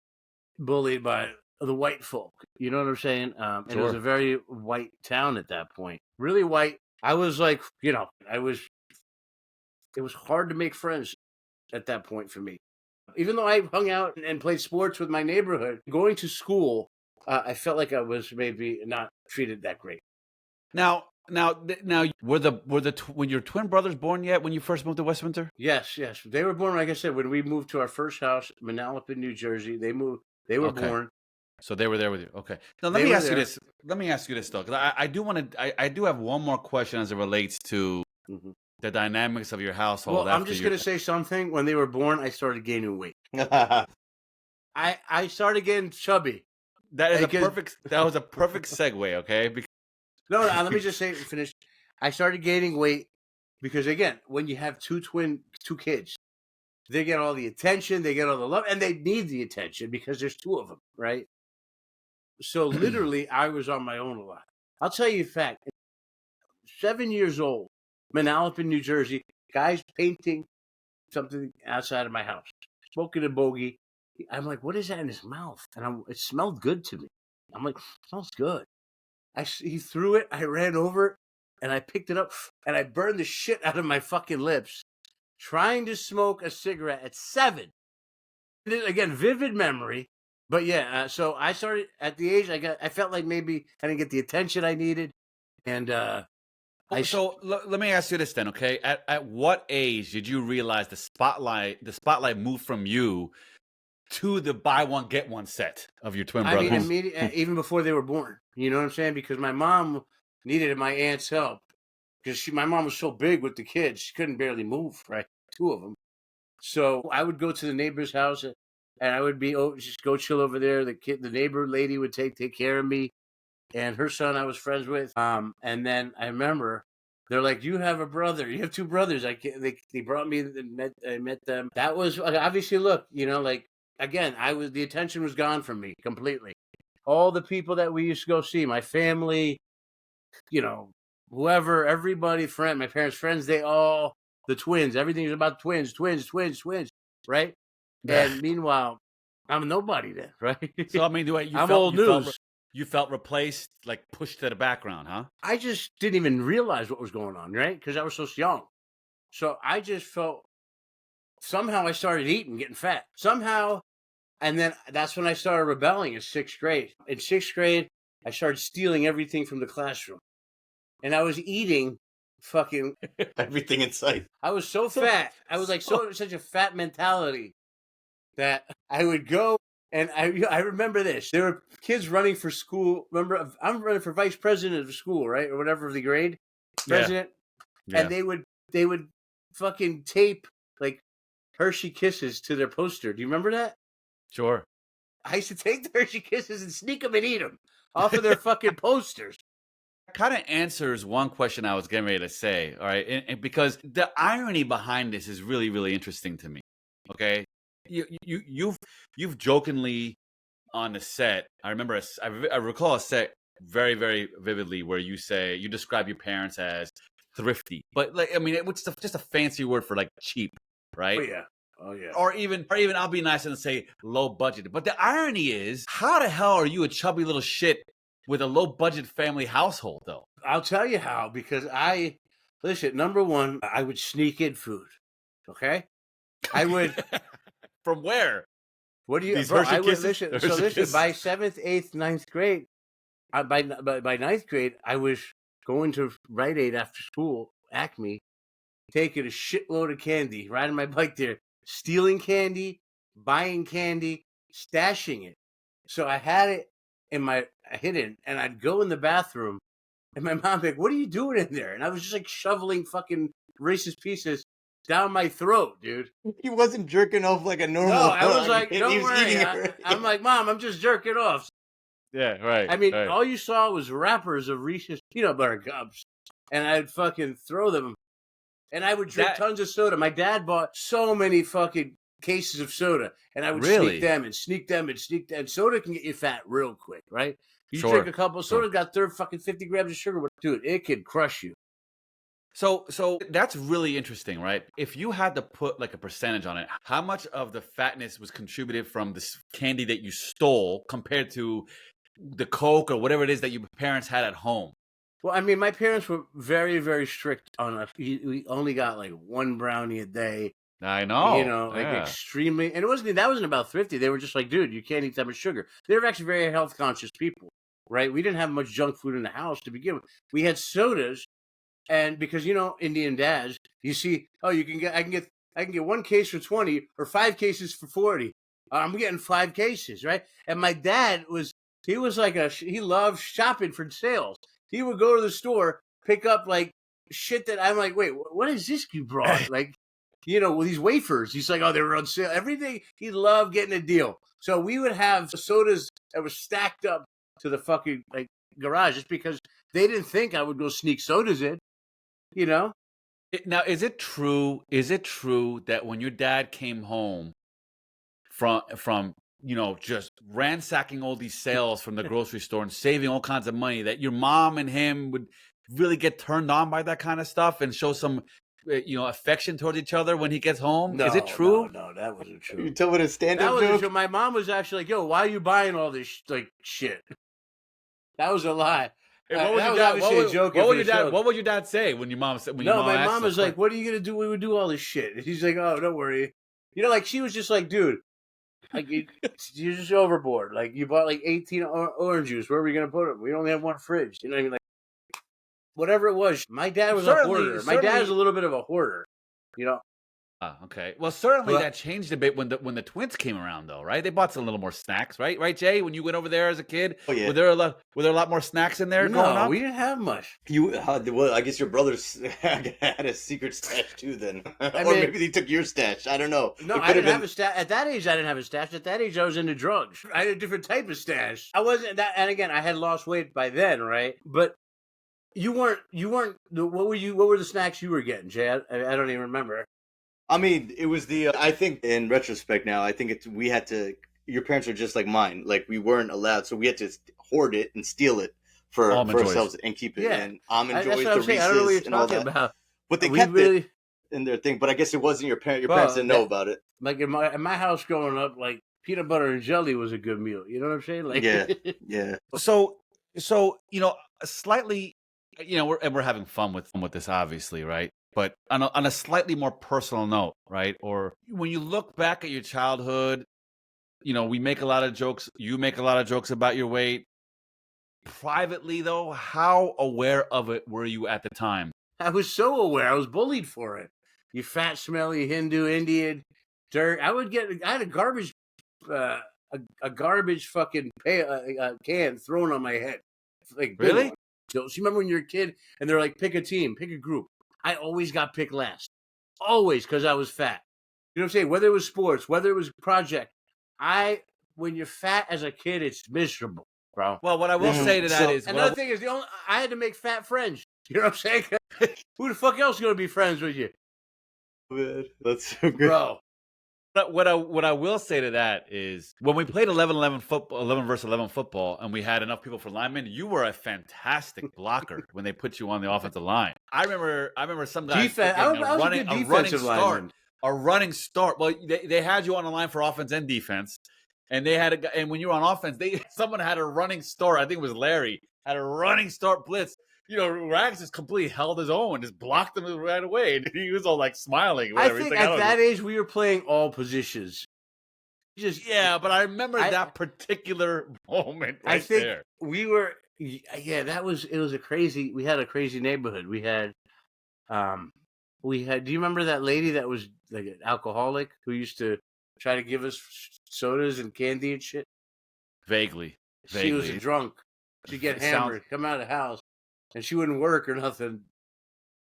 bullied by the white folk. You know what I'm saying? And it was Sure. a very white town at that point. Really white. I was like, it was hard to make friends at that point for me. Even though I hung out and played sports with my neighborhood, going to school, I felt like I was maybe not treated that great. Now, were when your twin brothers born yet when you first moved to West Windsor? Yes. They were born, like I said, when we moved to our first house, Manalapan, New Jersey. They were Okay. born. So they were there with you. Okay. Now They let me were ask you there. this. Let me ask you this though, because I do have one more question as it relates to Mhm. the dynamics of your household. Well, I'm just going to say something. When they were born, I started gaining weight. I started getting chubby. that is because- that was a perfect segue. Okay. No, let me just finish. I started gaining weight because, again, when you have two kids, they get all the attention, they get all the love, and they need the attention because there's two of them, right? So literally, I was on my own a lot. I'll tell you a fact. 7 years old, Manalapan, New Jersey, guys painting something outside of my house, smoking a bogey. I'm like, what is that in his mouth? And it smelled good to me. I'm like, smells good. He threw it. I ran over it, and I picked it up, and I burned the shit out of my fucking lips, trying to smoke a cigarette at 7. Again, vivid memory. But yeah, so I started at the age I felt like maybe I didn't get the attention I needed, and So let me ask you this then, okay? At what age did you realize the spotlight moved from you to the buy one get one set of your twin brothers? I mean, even before they were born. You know what I'm saying? Because my mom needed my aunt's help because my mom was so big with the kids, she couldn't barely move. Right, 2 of them. So I would go to the neighbor's house, and I would just go chill over there. The neighbor lady would take care of me, and her son I was friends with. And then I remember they're like, "You have a brother. You have 2 brothers." They brought me. I met them. That was obviously, look, like, again, the attention was gone from me completely. All the people that we used to go see, my family, whoever, everybody, my parents' friends, the twins. Everything is about twins, right? And meanwhile, I'm nobody then, right? So I mean, I'm old news. You felt replaced, like pushed to the background, huh? I just didn't even realize what was going on, right? Because I was so young. So I just felt somehow I started eating, getting fat. Somehow, and then that's when I started rebelling in 6th grade. In 6th grade, I started stealing everything from the classroom. And I was eating fucking everything in sight. I was so fat. I was like such a fat mentality that I would go, and I remember this. There were kids running for school. Remember, I'm running for vice president of the school, right, or whatever of the grade, president. Yeah. And they would fucking tape like Hershey Kisses to their poster. Do you remember that? Sure. I used to take the Hershey Kisses and sneak them and eat them off of their fucking posters. Kind of answers one question I was getting ready to say, all right? And because the irony behind this is really, really interesting to me. Okay, you've jokingly on the set. I remember I recall a set very, very vividly where you describe your parents as thrifty, but like, I mean, it's just a fancy word for like cheap, right? Oh yeah. Or even I'll be nice and say low budget. But the irony is, how the hell are you a chubby little shit with a low budget family household, though? I'll tell you how, because listen, number one, I would sneak in food. Okay? I would. From where? What do you, These bro, Hershey I would Kisses? listen. Hershey So listen, Kisses. by 7th, 8th, 9th grade, by 9th grade, I was going to Rite Aid after school, Acme, taking a shitload of candy, riding my bike there, stealing candy, buying candy, stashing it. So I had it hidden, and I'd go in the bathroom, and my mom would be like, "What are you doing in there?" And I was just like shoveling fucking Reese's Pieces down my throat, dude. He wasn't jerking off like a normal. No, I was like, He "Don't was worry." eating it. I'm like, "Mom, I'm just jerking off." Yeah, right. I mean, right. all you saw was wrappers of Reese's peanut butter cups, and I'd fucking throw them, and I would drink tons of soda. My dad bought so many fucking cases of soda, and I would Really? sneak them and sneak them and sneak them. And soda can get you fat real quick, right? You Sure, drink a couple, sure. soda's got fucking 50 grams of sugar, but dude, it can crush you. So that's really interesting, right? If you had to put like a percentage on it, how much of the fatness was contributed from this candy that you stole compared to the Coke or whatever it is that your parents had at home? Well, I mean, my parents were very, very strict on us. We only got like one brownie a day. I know. You know, like extremely, and that wasn't about thrifty. They were just like, dude, you can't eat that much sugar. They were actually very health conscious people, right? We didn't have much junk food in the house to begin with. We had sodas, and because Indian dads, you see, I can get one case for 20 or 5 cases for 40. I'm getting 5 cases, right? And my dad he loved shopping for sales. He would go to the store, pick up like shit that I'm like, wait, what is this you brought? Like. With these wafers. He's like, oh, they were on sale. Everything. He loved getting a deal. So we would have sodas that were stacked up to the fucking garage just because they didn't think I would go sneak sodas in. Now, is it true? Is it true that when your dad came home from just ransacking all these sales from the grocery store and saving all kinds of money, that your mom and him would really get turned on by that kind of stuff and show some affection towards each other when he gets home? No, is it true? No, that wasn't true. You tell me a stand-up joke? My mom was actually like, yo, why are you buying all this shit? That was a lie. What would your dad say when your mom said? My mom was like, "What are you gonna do? We would do all this shit." And he's like, "Oh, don't worry." She was just like, "Dude, you're just overboard. Like, you bought like 18 orange juice. Where are we gonna put them? We only have one fridge. You know what I mean? Like, whatever it was. My dad was a hoarder. My dad was a little bit of a hoarder. Okay. Well, certainly that changed a bit when the twins came around, though, right? They bought some little more snacks, right? Right, Jay? When you went over there as a kid, were there a lot more snacks in there? growing up? We didn't have much. Well, I guess your brothers had a secret stash too, then, or maybe they took your stash. I don't know. No, I didn't have a stash at that age. I didn't have a stash at that age. I was into drugs. I had a different type of stash. I wasn't that, and again, I had lost weight by then, right? But you weren't. What were the snacks you were getting, Jay? I don't even remember. I mean, it was I think in retrospect now, I think we had to, your parents were just like mine. Like, we weren't allowed, so we had to hoard it and steal it for ourselves and keep it. Yeah. And Almond Joys, the Reese's, I don't know what you're talking about. But they kept it in their thing. But I guess it wasn't your parents. Your parents didn't know about it. Like in my house growing up, like peanut butter and jelly was a good meal. You know what I'm saying? Like, yeah. So slightly, we're having fun with this, obviously, right? But on a slightly more personal note, right? Or when you look back at your childhood, we make a lot of jokes. You make a lot of jokes about your weight. Privately, though, how aware of it were you at the time? I was so aware. I was bullied for it. You fat, smelly Hindu, Indian, dirt. I had a garbage, a garbage fucking can thrown on my head. Like, really? So you remember when you were a kid and they're like, pick a team, pick a group. I always got picked last. Always, because I was fat. You know what I'm saying? Whether it was sports, whether it was project. When you're fat as a kid, it's miserable, bro. Well, what I will say to that is... Another thing is, I had to make fat friends. You know what I'm saying? Who the fuck else is going to be friends with you? Man, that's so good. Bro. But what I will say to that is, when we played 11 versus 11 football, and we had enough people for linemen, you were a fantastic blocker when they put you on the offensive line. I remember some guys a running start. Well, they had you on the line for offense and defense, and and when you were on offense, someone had a running start. I think it was Larry had a running start blitz. Raagz just completely held his own and just blocked him right away. And he was all like smiling. I think at that age we were playing all positions. But I remember that particular moment right I think there. We were, it was a crazy, we had a crazy neighborhood. We had, do you remember that lady that was like an alcoholic who used to try to give us sodas and candy and shit? Vaguely. She was a drunk. She'd get hammered, come out of the house. And she wouldn't work or nothing.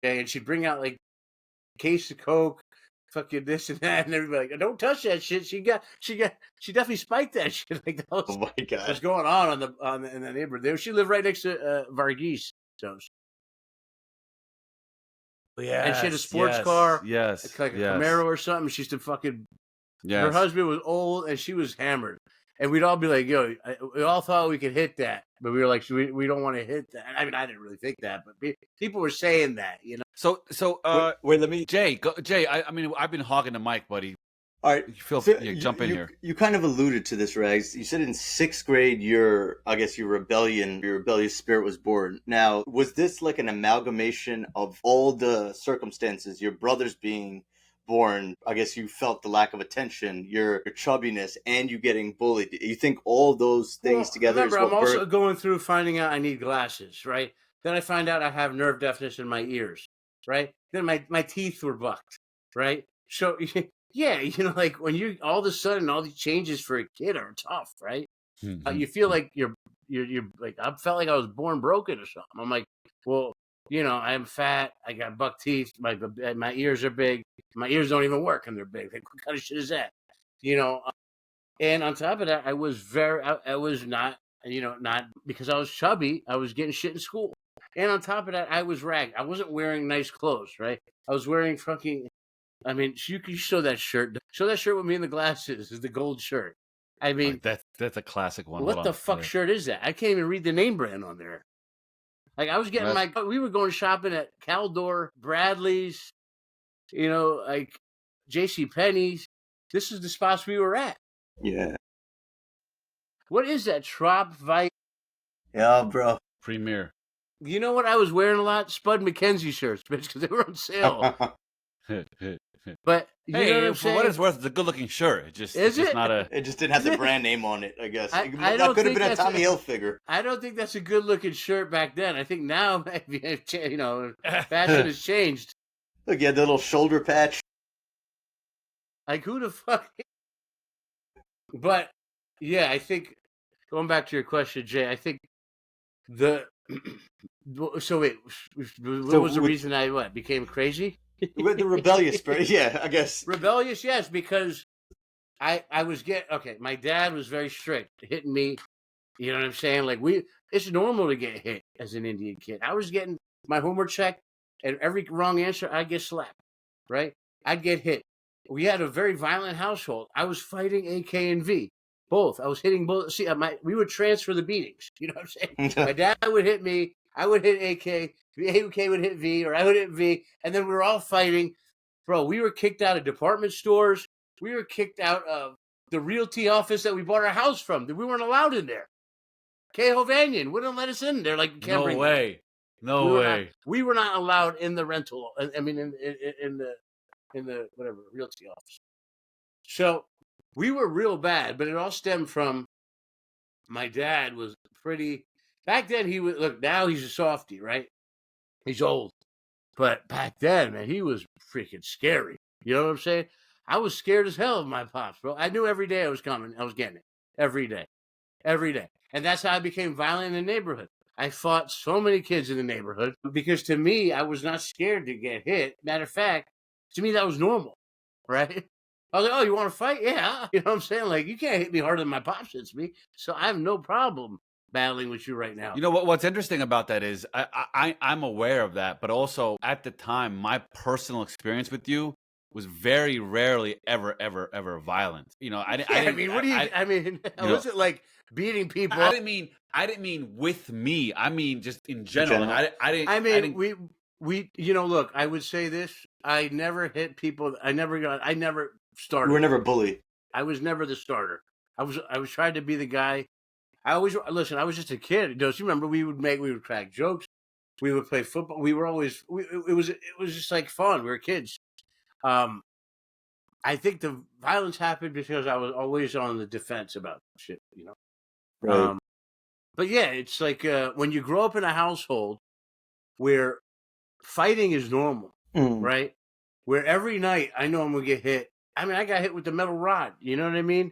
Okay, and she'd bring out like a case of Coke, fucking this and that, and everybody like, "Don't touch that shit." She definitely spiked that shit. Like, that was, oh my god, what's going on in the neighborhood? She lived right next to Raagz. So, and she had a sports car, like a Camaro or something. She used to fucking Her husband was old and she was hammered. And we'd all be like, yo, we all thought we could hit that. But we were like, we don't want to hit that. I mean, I didn't really think that, but people were saying that, you know? So, wait, let me... Jay, I mean, I've been hogging the mic, buddy. All right. Jump in here. You kind of alluded to this, Raagz. You said in 6th grade, your rebellious spirit was born. Now, was this like an amalgamation of all the circumstances, your brothers being born? I guess you felt the lack of attention, your chubbiness, and you getting bullied. You think all those things together? Remember, I'm also going through finding out I need glasses, right? Then I find out I have nerve deafness in my ears, right? Then my teeth were bucked, right? So, yeah, you know, like when you all of a sudden all these changes for a kid are tough, right? You feel like you're like, I felt like I was born broken or something. I'm like, well, you know, I'm fat. I got buck teeth. My ears are big. My ears don't even work, and they're big. Like, what kind of shit is that? You know. And on top of that, I was not, you know, not because I was chubby. I was getting shit in school. And on top of that, I was ragged. I wasn't wearing nice clothes, right? I was wearing fucking. I mean, you can show that shirt. Show that shirt with me in the glasses. Is the gold shirt. I mean, that's a classic one. What the fuck shirt is that? I can't even read the name brand on there. Like, I was getting we were going shopping at Caldor, Bradley's, you know, like J.C. Penney's. This is the spots we were at. Yeah. What is that? Trop Vite? Yeah, bro. Premier. You know what I was wearing a lot? Spud McKenzie shirts, bitch, because they were on sale. But you know what I'm for saying? what it's worth, it's a good-looking shirt. It just not a. It just didn't have the brand name on it, I guess. I that could have been a Tommy Hilfiger. I don't think that's a good-looking shirt back then. I think now, you know, fashion has changed. Look, you had the little shoulder patch. Like, who the fuck? But yeah, I think going back to your question, Jay, I think so wait, what was the reason I became crazy? With the rebellious spirit, yeah, I guess. Rebellious, yes, because I was my dad was very strict, hitting me, you know what I'm saying? Like, it's normal to get hit as an Indian kid. I was getting my homework checked, and every wrong answer, I'd get slapped, right? I'd get hit. We had a very violent household. I was fighting AK and V, both. I was hitting both. See, we would transfer the beatings, you know what I'm saying? My dad would hit me, I would hit AK, AK would hit V, or I would hit V, and then we were all fighting. Bro, we were kicked out of department stores. We were kicked out of the realty office that we bought our house from. We weren't allowed in there. Kay Hovanian wouldn't let us in there. Like, you can't bring way. No way. We were not allowed in the rental. I mean, in the whatever realty office. So we were real bad, but it all stemmed from my dad was pretty. Back then, he was now he's a softie, right? He's old, but back then, man, he was freaking scary. You know what I'm saying? I was scared as hell of my pops, bro. I knew every day I was coming. I was getting it every day, and that's how I became violent in the neighborhood. I fought so many kids in the neighborhood because to me, I was not scared to get hit. Matter of fact, to me, that was normal, right? I was like, oh, you want to fight? Yeah. You know what I'm saying? Like, you can't hit me harder than my pops hits me. So I have no problem battling with you right now. You know what's interesting about that is I'm aware of that, but also at the time, my personal experience with you was very rarely ever violent. You know, I mean, was it like beating people? I didn't mean with me. I mean just in general. We you know, look, I would say this. I never hit people. I never started. You were never a bully. I was never the starter. I was trying to be the guy. I was just a kid. Don't you remember? We would crack jokes. We would play football. We were always. It was just like fun. We were kids. I think the violence happened because I was always on the defense about shit. You know. Right. But yeah, it's like when you grow up in a household where fighting is normal, right? Where every night I know I'm gonna get hit. I mean, I got hit with the metal rod. You know what I mean?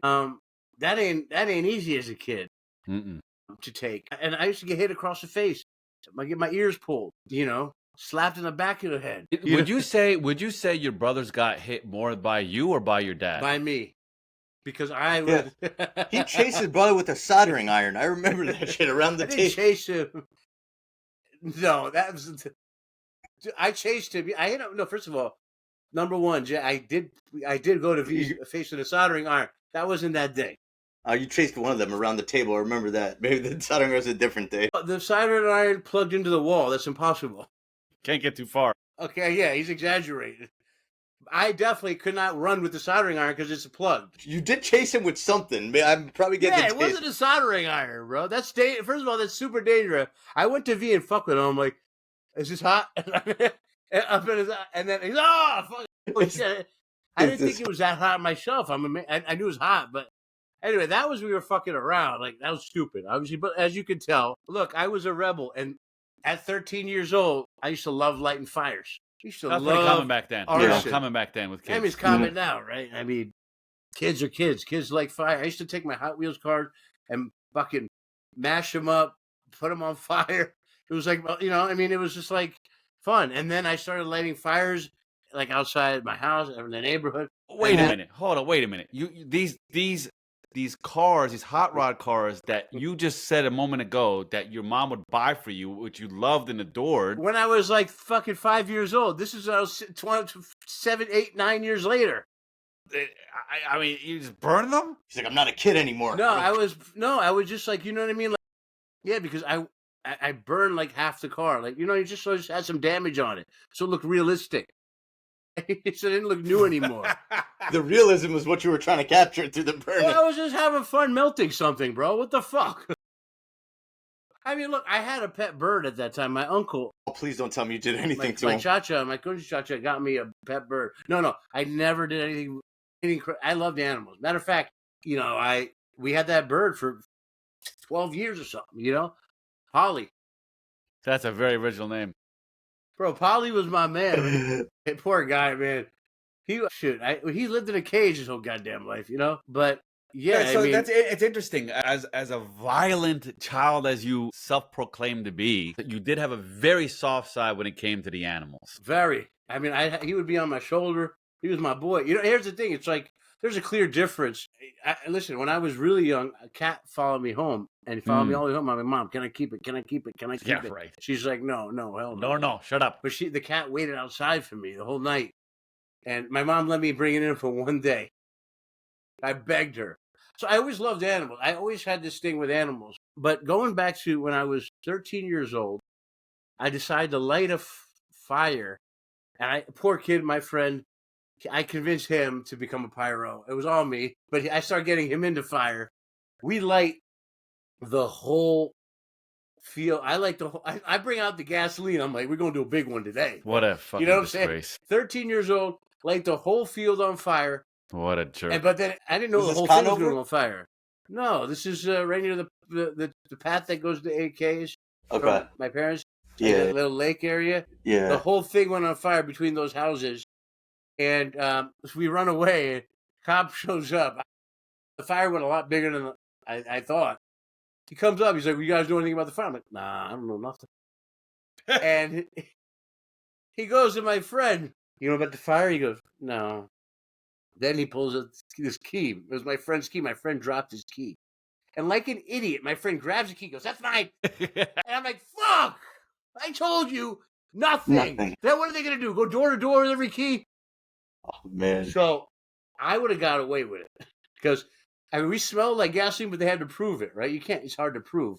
That ain't easy as a kid to take. And I used to get hit across the face. I get my ears pulled. You know, slapped in the back of the head. Would you say your brothers got hit more by you or by your dad? By me. Because I would. Yeah. He chased his brother with a soldering iron. I remember that shit around the table. I didn't chase him. No, that was. I chased him. I hit him. No, first of all, Number one, I did go to face with a soldering iron. That wasn't that day. You traced one of them around the table. I remember that. Maybe the soldering iron was a different day. The soldering iron plugged into the wall. That's impossible. Can't get too far. Okay, yeah, he's exaggerated. I definitely could not run with the soldering iron because it's plugged. You did chase him with something. I'm probably getting it wasn't a soldering iron, bro. That's first of all, that's super dangerous. I went to V and fuck with him. I'm like, is this hot? Up in his eye, and then he's fuck. Shit. I didn't think it was that hot myself. I knew it was hot, but anyway, that was we were fucking around. Like that was stupid, obviously. But as you can tell, look, I was a rebel, and at 13 years old, I used to love lighting fires. I used to That's love pretty common back then. Arson. Common back then with kids. I mean, it's common now, right? I mean, kids are kids. Kids like fire. I used to take my Hot Wheels cars and fucking mash them up, put them on fire. It was like, I mean, it was just like fun. And then I started lighting fires like outside my house in the neighborhood. Wait a minute. Hold on. Wait a minute. These cars, these hot rod cars that you just said a moment ago that your mom would buy for you, which you loved and adored. When I was like fucking 5 years old. This is 7, 8, 9 years later. I mean, you just burn them? He's like, I'm not a kid anymore. No, I was just like, you know what I mean? Like, yeah, because I burned like half the car. Like, you just had some damage on it. So it looked realistic. So it didn't look new anymore. The realism was what you were trying to capture through the burning. Well, I was just having fun melting something, bro. What the fuck? I mean, look, I had a pet bird at that time. My uncle. Oh, please don't tell me you did anything to him. My cousin Chacha got me a pet bird. No, I never did anything. I loved animals. Matter of fact, we had that bird for 12 years or something, Polly. That's a very original name. Bro, Polly was my man. Poor guy, man. He lived in a cage his whole goddamn life, But yeah, so it's interesting. As a violent child as you self-proclaimed to be, you did have a very soft side when it came to the animals. Very. I mean, he would be on my shoulder. He was my boy. Here's the thing. It's like there's a clear difference. Listen, when I was really young, a cat followed me home. And he followed me all the way home. I'm like, Mom, can I keep it? Can I keep it? Can I keep it? Right. She's like, no, hell no. No, shut up. But the cat waited outside for me the whole night. And my mom let me bring it in for one day. I begged her. So I always loved animals. I always had this thing with animals. But going back to when I was 13 years old, I decided to light a fire. And poor kid, my friend, I convinced him to become a pyro. It was all me. But I started getting him into fire. We light the whole field. I bring out the gasoline. I'm like, we're going to do a big one today. What a fucking disgrace. 13 years old, light the whole field on fire. What a jerk. But then I didn't know the whole thing was going on fire. No, this is right near the path that goes to AKs. Okay. From my parents. Yeah. The little lake area. Yeah. The whole thing went on fire between those houses. And so we run away. And cop shows up. The fire went a lot bigger than I thought. He comes up. He's like, "You guys know anything about the fire?" I'm like, "Nah, I don't know nothing." And he goes to my friend. "You know about the fire?" He goes, "No." Then he pulls out this key. It was my friend's key. My friend dropped his key. And like an idiot, my friend grabs the key, goes, "That's mine." And I'm like, "Fuck! I told you nothing." Then what are they going to do? Go door to door with every key? Oh, man. So I would have got away with it. Because, we smelled like gasoline, but they had to prove it, right? It's hard to prove.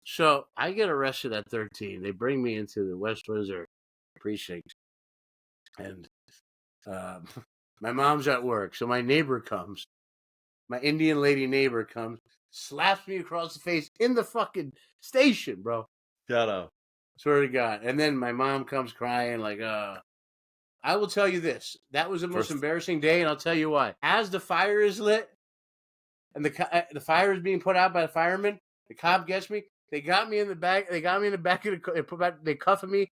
So I get arrested at 13. They bring me into the West Windsor precinct. And my mom's at work. So my neighbor comes. My Indian lady neighbor comes, slaps me across the face in the fucking station, bro. Shut up. Swear to God. And then my mom comes crying like, I will tell you this. That was the most embarrassing day, and I'll tell you why. As the fire is lit, and the fire is being put out by the firemen, the cop gets me. They got me in the back. They got me in the back of they cuffing me.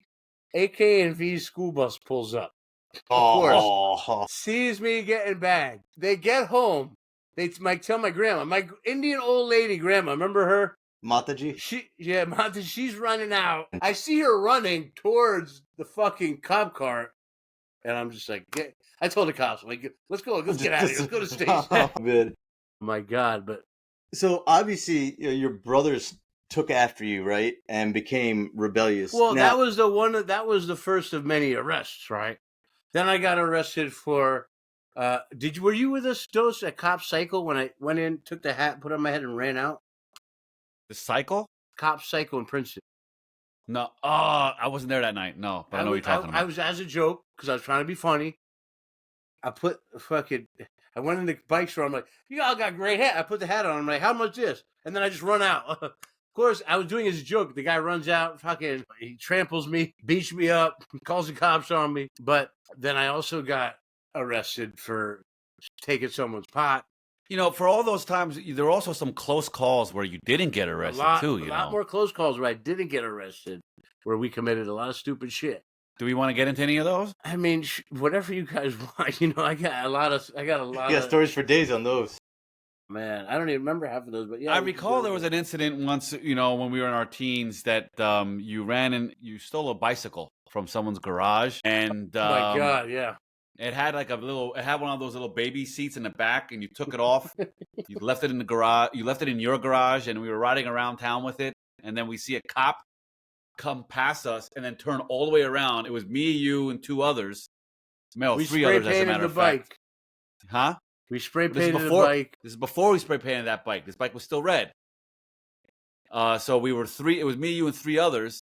AK and V's school bus pulls up. Of course, sees me getting bagged. They get home. They might tell my grandma, my Indian old lady grandma. Remember her? Mataji? Mataji. She's running out. I see her running towards the fucking cop car, and I'm just like, I told the cops, I'm like, let's go, let's get out of here, let's go to the station. Oh, man. My God, but so obviously your brothers took after you, right, and became rebellious. Well, that was the first of many arrests, right? Then I got arrested for. Were you with us, Dose, at Cop Cycle when I went in, took the hat, put it on my head, and ran out? The cycle? Cop Cycle in Princeton. No. Oh, I wasn't there that night. No, but I know what you're talking about. I was as a joke because I was trying to be funny. I went in the bike store. I'm like, you all got great hat. I put the hat on. I'm like, how much this? And then I just run out. Of course, I was doing it as a joke. The guy runs out, he tramples me, beats me up, calls the cops on me. But then I also got arrested for taking someone's pot. You know, for all those times, there were also some close calls where you didn't get arrested too. A lot more close calls where I didn't get arrested, where we committed a lot of stupid shit. Do we want to get into any of those? I mean, whatever you guys want. You know, I got a lot of. You got stories for days on those. Man, I don't even remember half of those, but yeah. I recall there was an incident once, you know, when we were in our teens that you stole a bicycle from someone's garage, and oh my God, yeah. It had it had one of those little baby seats in the back, and you took it off. You left it in the garage. You left it in your garage, and we were riding around town with it. And then we see a cop come past us and then turn all the way around. It was me, you, and two others. We three others, as a matter of fact. Huh? We spray painted the bike. This is before we spray painted that bike. This bike was still red. So we were three. It was me, you, and three others.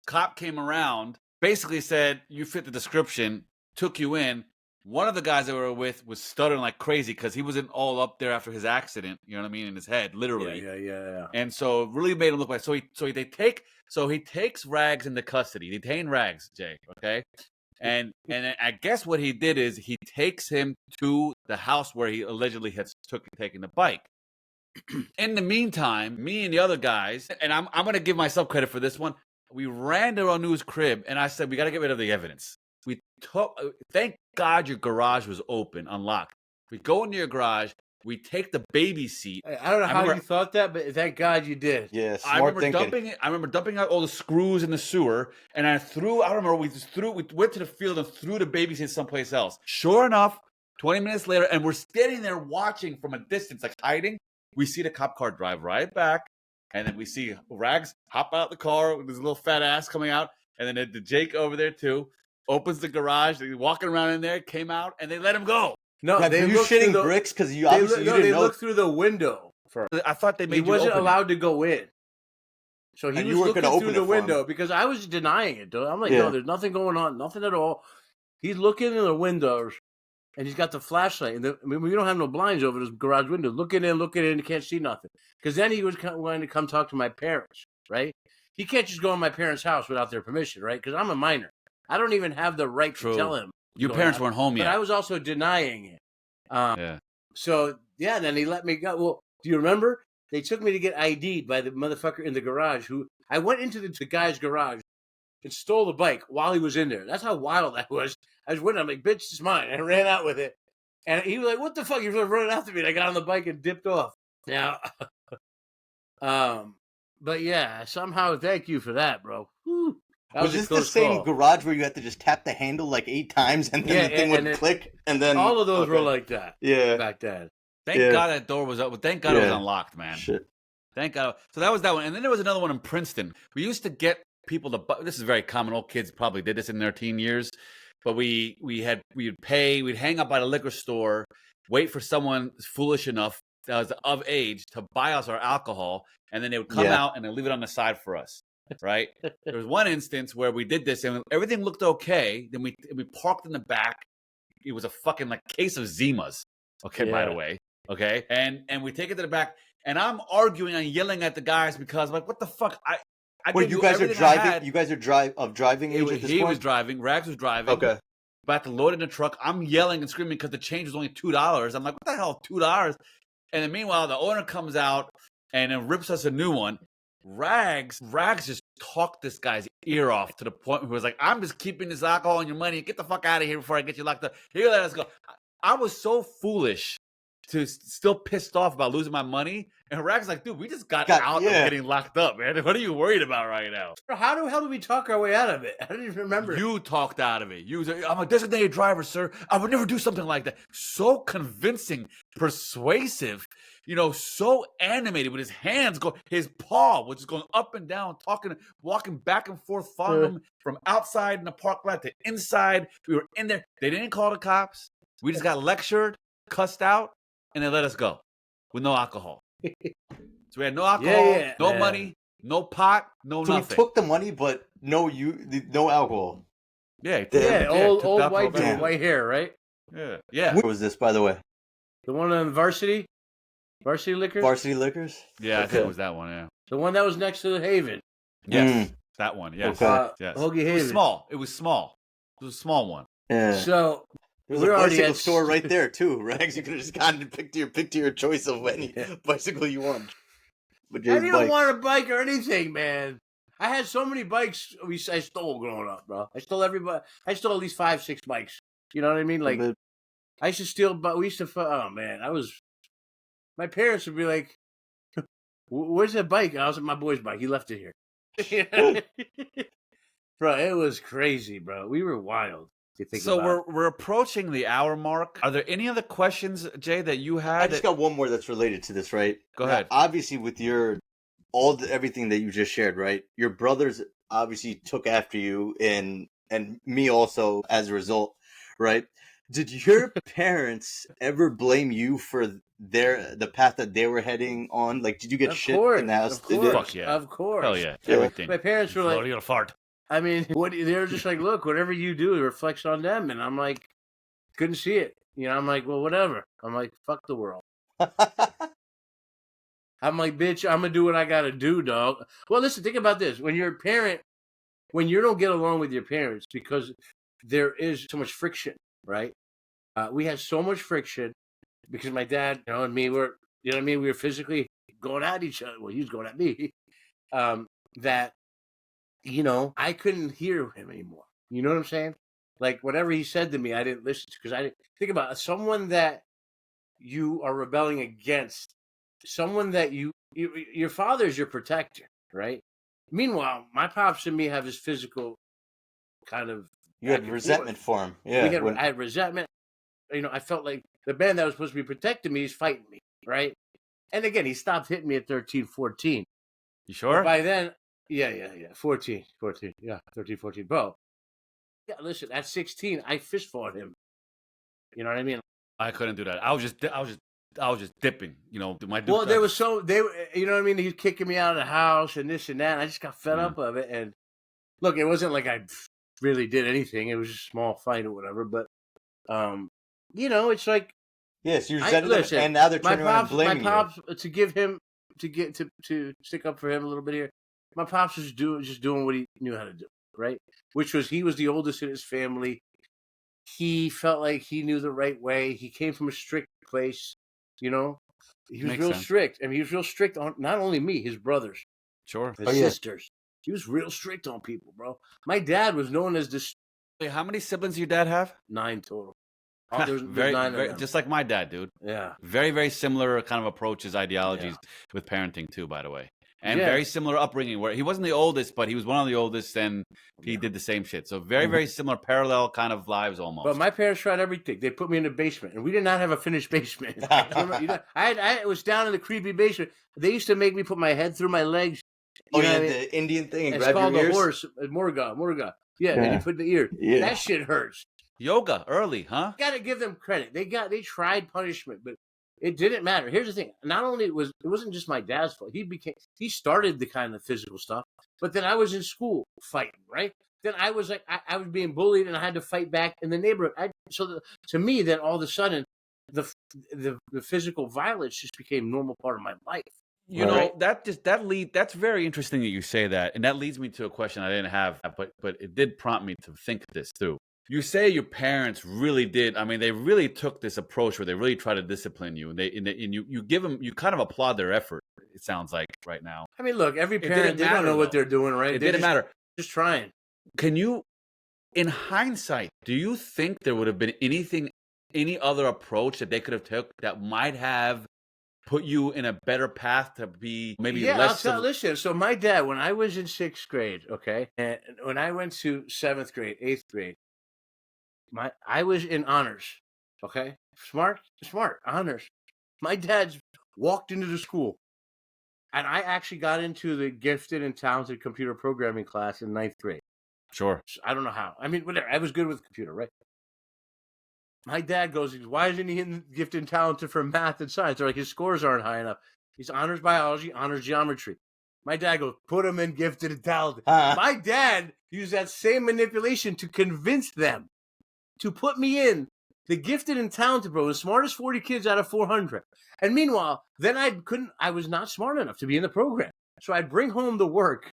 Cop came around, basically said, "You fit the description." Took you in. One of the guys that we were with was stuttering like crazy because he wasn't all up there after his accident. You know what I mean? In his head, literally. Yeah. And so really made him look like. So he takes Raagz into custody. They detain Raagz, Jay. Okay. And I guess what he did is he takes him to the house where he allegedly had taken the bike. In the meantime, me and the other guys, and I'm going to give myself credit for this one. We ran to Anu's crib, and I said, we got to get rid of the evidence. Thank God your garage was open, unlocked. We go into your garage. We take the baby seat. I don't know how you thought that, but thank God you did. Yeah, smart thinking. I remember dumping out all the screws in the sewer, and I don't remember, we went to the field and threw the baby seat someplace else. Sure enough, 20 minutes later, and we're standing there watching from a distance, like hiding, we see the cop car drive right back, and then we see Raagz hop out the car with his little fat ass coming out, and then the Jake over there too. Opens the garage, he's walking around in there, came out, and they let him go. No, now, they were shitting bricks because you obviously didn't know. They looked through the window first. I thought they made he wasn't allowed to go in. So he was looking through the window because I was denying it. I'm like, no, there's nothing going on, nothing at all. He's looking in the windows, and he's got the flashlight. And we don't have no blinds over this garage window. Looking in, you can't see nothing. Because then he was wanting to come talk to my parents, right? He can't just go in my parents' house without their permission, right? Because I'm a minor. I don't even have the right to tell him. Your parents weren't home yet. But I was also denying it. So, then he let me go. Well, do you remember? They took me to get ID'd by the motherfucker in the garage I went into the guy's garage and stole the bike while he was in there. That's how wild that was. I was with him. I'm like, bitch, it's mine. And I ran out with it. And he was like, what the fuck? You're running after me. And I got on the bike and dipped off. Now, but yeah, somehow thank you for that, bro. Whew. Was this the same garage where you had to just tap the handle like 8 times and then the thing would click? And then all of those were like that. Yeah, back then. Thank God that door was up. Thank God it was unlocked, man. Shit. Thank God. So that was that one. And then there was another one in Princeton. We used to get people to. This is very common. Old kids probably did this in their teen years. But we'd pay. We'd hang up by the liquor store, wait for someone foolish enough that was of age to buy us our alcohol, and then they would come out and they'd leave it on the side for us. Right. There was one instance where we did this and everything looked okay. Then we parked in the back. It was a fucking case of Zimas. Okay, by the way. Okay. And we take it to the back and I'm arguing and yelling at the guys because I'm like, what the fuck? Wait, you guys are driving? You guys are of driving age at this point? He was driving. Raagz was driving. Okay. About to load in the truck. I'm yelling and screaming because the change was only $2. I'm like, what the hell, $2? And then meanwhile, the owner comes out and then rips us a new one. Raagz just talked this guy's ear off to the point where he was like, I'm just keeping this alcohol and your money. Get the fuck out of here before I get you locked up. Here, let us go. I was so foolish to still pissed off about losing my money. And Raagz like, dude, we just got out of getting locked up, man. What are you worried about right now? How the hell did we talk our way out of it? I don't even remember. You talked out of it. You was like, I'm a designated driver, sir. I would never do something like that. So convincing, persuasive, so animated with his hands his paw was just going up and down, talking, walking back and forth, following him from outside in the parking lot to inside. We were in there. They didn't call the cops. We just got lectured, cussed out, and they let us go with no alcohol. So we had no alcohol, no money, no pot, nothing. So we took the money, but no alcohol. Yeah, old white dude, with white hair, right? Yeah. Where was this, by the way? The one on Varsity? Varsity Liquors? Varsity Liquors? Yeah, I think it was that one, yeah. The one that was next to the Haven. Yes, that one, yes. Okay. Yes. Hoagie Haven. It was small. It was a small one. Yeah. So there's a bicycle store right there too, Raagz. You could have just gone and picked your choice of any bicycle you want. I didn't want a bike or anything, man. I had so many bikes I stole growing up, bro. I stole at least 5-6 bikes. You know what I mean? Like, I used to steal, but we used to. Oh man, my parents would be like, "Where's that bike?" And I was at my boy's bike. He left it here. Bro, it was crazy, bro. We were wild. So we're approaching the hour mark. Are there any other questions, Jay, that you had? I just got one more that's related to this, right? Go ahead. Obviously, with everything that you just shared, right? Your brothers obviously took after you, and me also as a result, right? Did your parents ever blame you for the path that they were heading on? Like, did you get shit in the house? Of course, Fuck yeah. of course. Hell yeah, everything. My parents were like, "You're gonna fart." I mean, they were just like, look, whatever you do, it reflects on them. And I'm like, couldn't see it. I'm like, well, whatever. I'm like, fuck the world. I'm like, bitch, I'm going to do what I got to do, dog. Well, listen, think about this. When you're a parent, when you don't get along with your parents because there is so much friction, right? We had so much friction because my dad, and me were, we were physically going at each other. Well, he was going at me. That, I couldn't hear him anymore. You know what I'm saying? Like, whatever he said to me, I didn't listen to, because I didn't think about someone that you are rebelling against, someone that your father is your protector, right? Meanwhile, my pops and me have this physical kind of. You had resentment for him. Yeah. I had resentment. I felt like the man that was supposed to be protecting me is fighting me, right? And again, he stopped hitting me at 13, 14. You sure? But by then, yeah. 14, yeah, 13, 14. Bro, yeah, listen, at 16, I fist fought him. You know what I mean? I couldn't do that. I was just dipping, Well, there was you know what I mean? He was kicking me out of the house and this and that. And I just got fed up of it. And look, it wasn't like I really did anything. It was just a small fight or whatever. But, it's like. Yes, you resented him, and now they're turning around and blaming my pops, to give him, to stick up for him a little bit here. My pops was just doing what he knew how to do, right? Which was, he was the oldest in his family. He felt like he knew the right way. He came from a strict place, He was real strict. I mean, he was real strict on not only me, his brothers. Sure. His sisters. He was real strict on people, bro. My dad was known as this. Wait, how many siblings do your dad have? 9 total. There's 9 of them. Just like my dad, dude. Yeah. Very, very similar kind of approaches, ideologies with parenting too, by the way. And very similar upbringing, where he wasn't the oldest, but he was one of the oldest, and he did the same shit. So very, very similar, parallel kind of lives almost. But my parents tried everything. They put me in the basement, and we did not have a finished basement. I was down in the creepy basement. They used to make me put my head through my legs. The Indian thing, and it's grab called your the ears? horse, Murga. Yeah, and you put in the ear. Yeah. That shit hurts. Yoga early, huh? Got to give them credit. They tried punishment, but it didn't matter. Here's the thing: not only it wasn't just my dad's fault. He started the kind of physical stuff, but then I was in school fighting, right? Then I was like, I was being bullied, and I had to fight back in the neighborhood. To me, then all of a sudden, the physical violence just became a normal part of my life. That's very interesting that you say that, and that leads me to a question I didn't have, but it did prompt me to think this through. You say your parents really did. I mean, they really took this approach where they really try to discipline you, and you give them, you kind of applaud their effort. It sounds like right now. I mean, look, every parent, they don't know what they're doing, right? It didn't matter. Just trying. Can you, in hindsight, do you think there would have been anything any other approach that they could have took that might have put you in a better path to be maybe less? Listen, so my dad, when I was in 6th grade, okay, and when I went to 7th grade, 8th grade, I was in honors, okay, smart, honors. My dad walked into the school, and I actually got into the gifted and talented computer programming class in 9th grade. Sure. I don't know how. I mean, whatever. I was good with the computer, right? My dad goes, why isn't he in gifted and talented for math and science? They're like, his scores aren't high enough. He's honors biology, honors geometry. My dad goes, put him in gifted and talented. My dad used that same manipulation to convince them to put me in the gifted and talented, bro, the smartest 40 kids out of 400. And meanwhile, then I was not smart enough to be in the program. So I'd bring home the work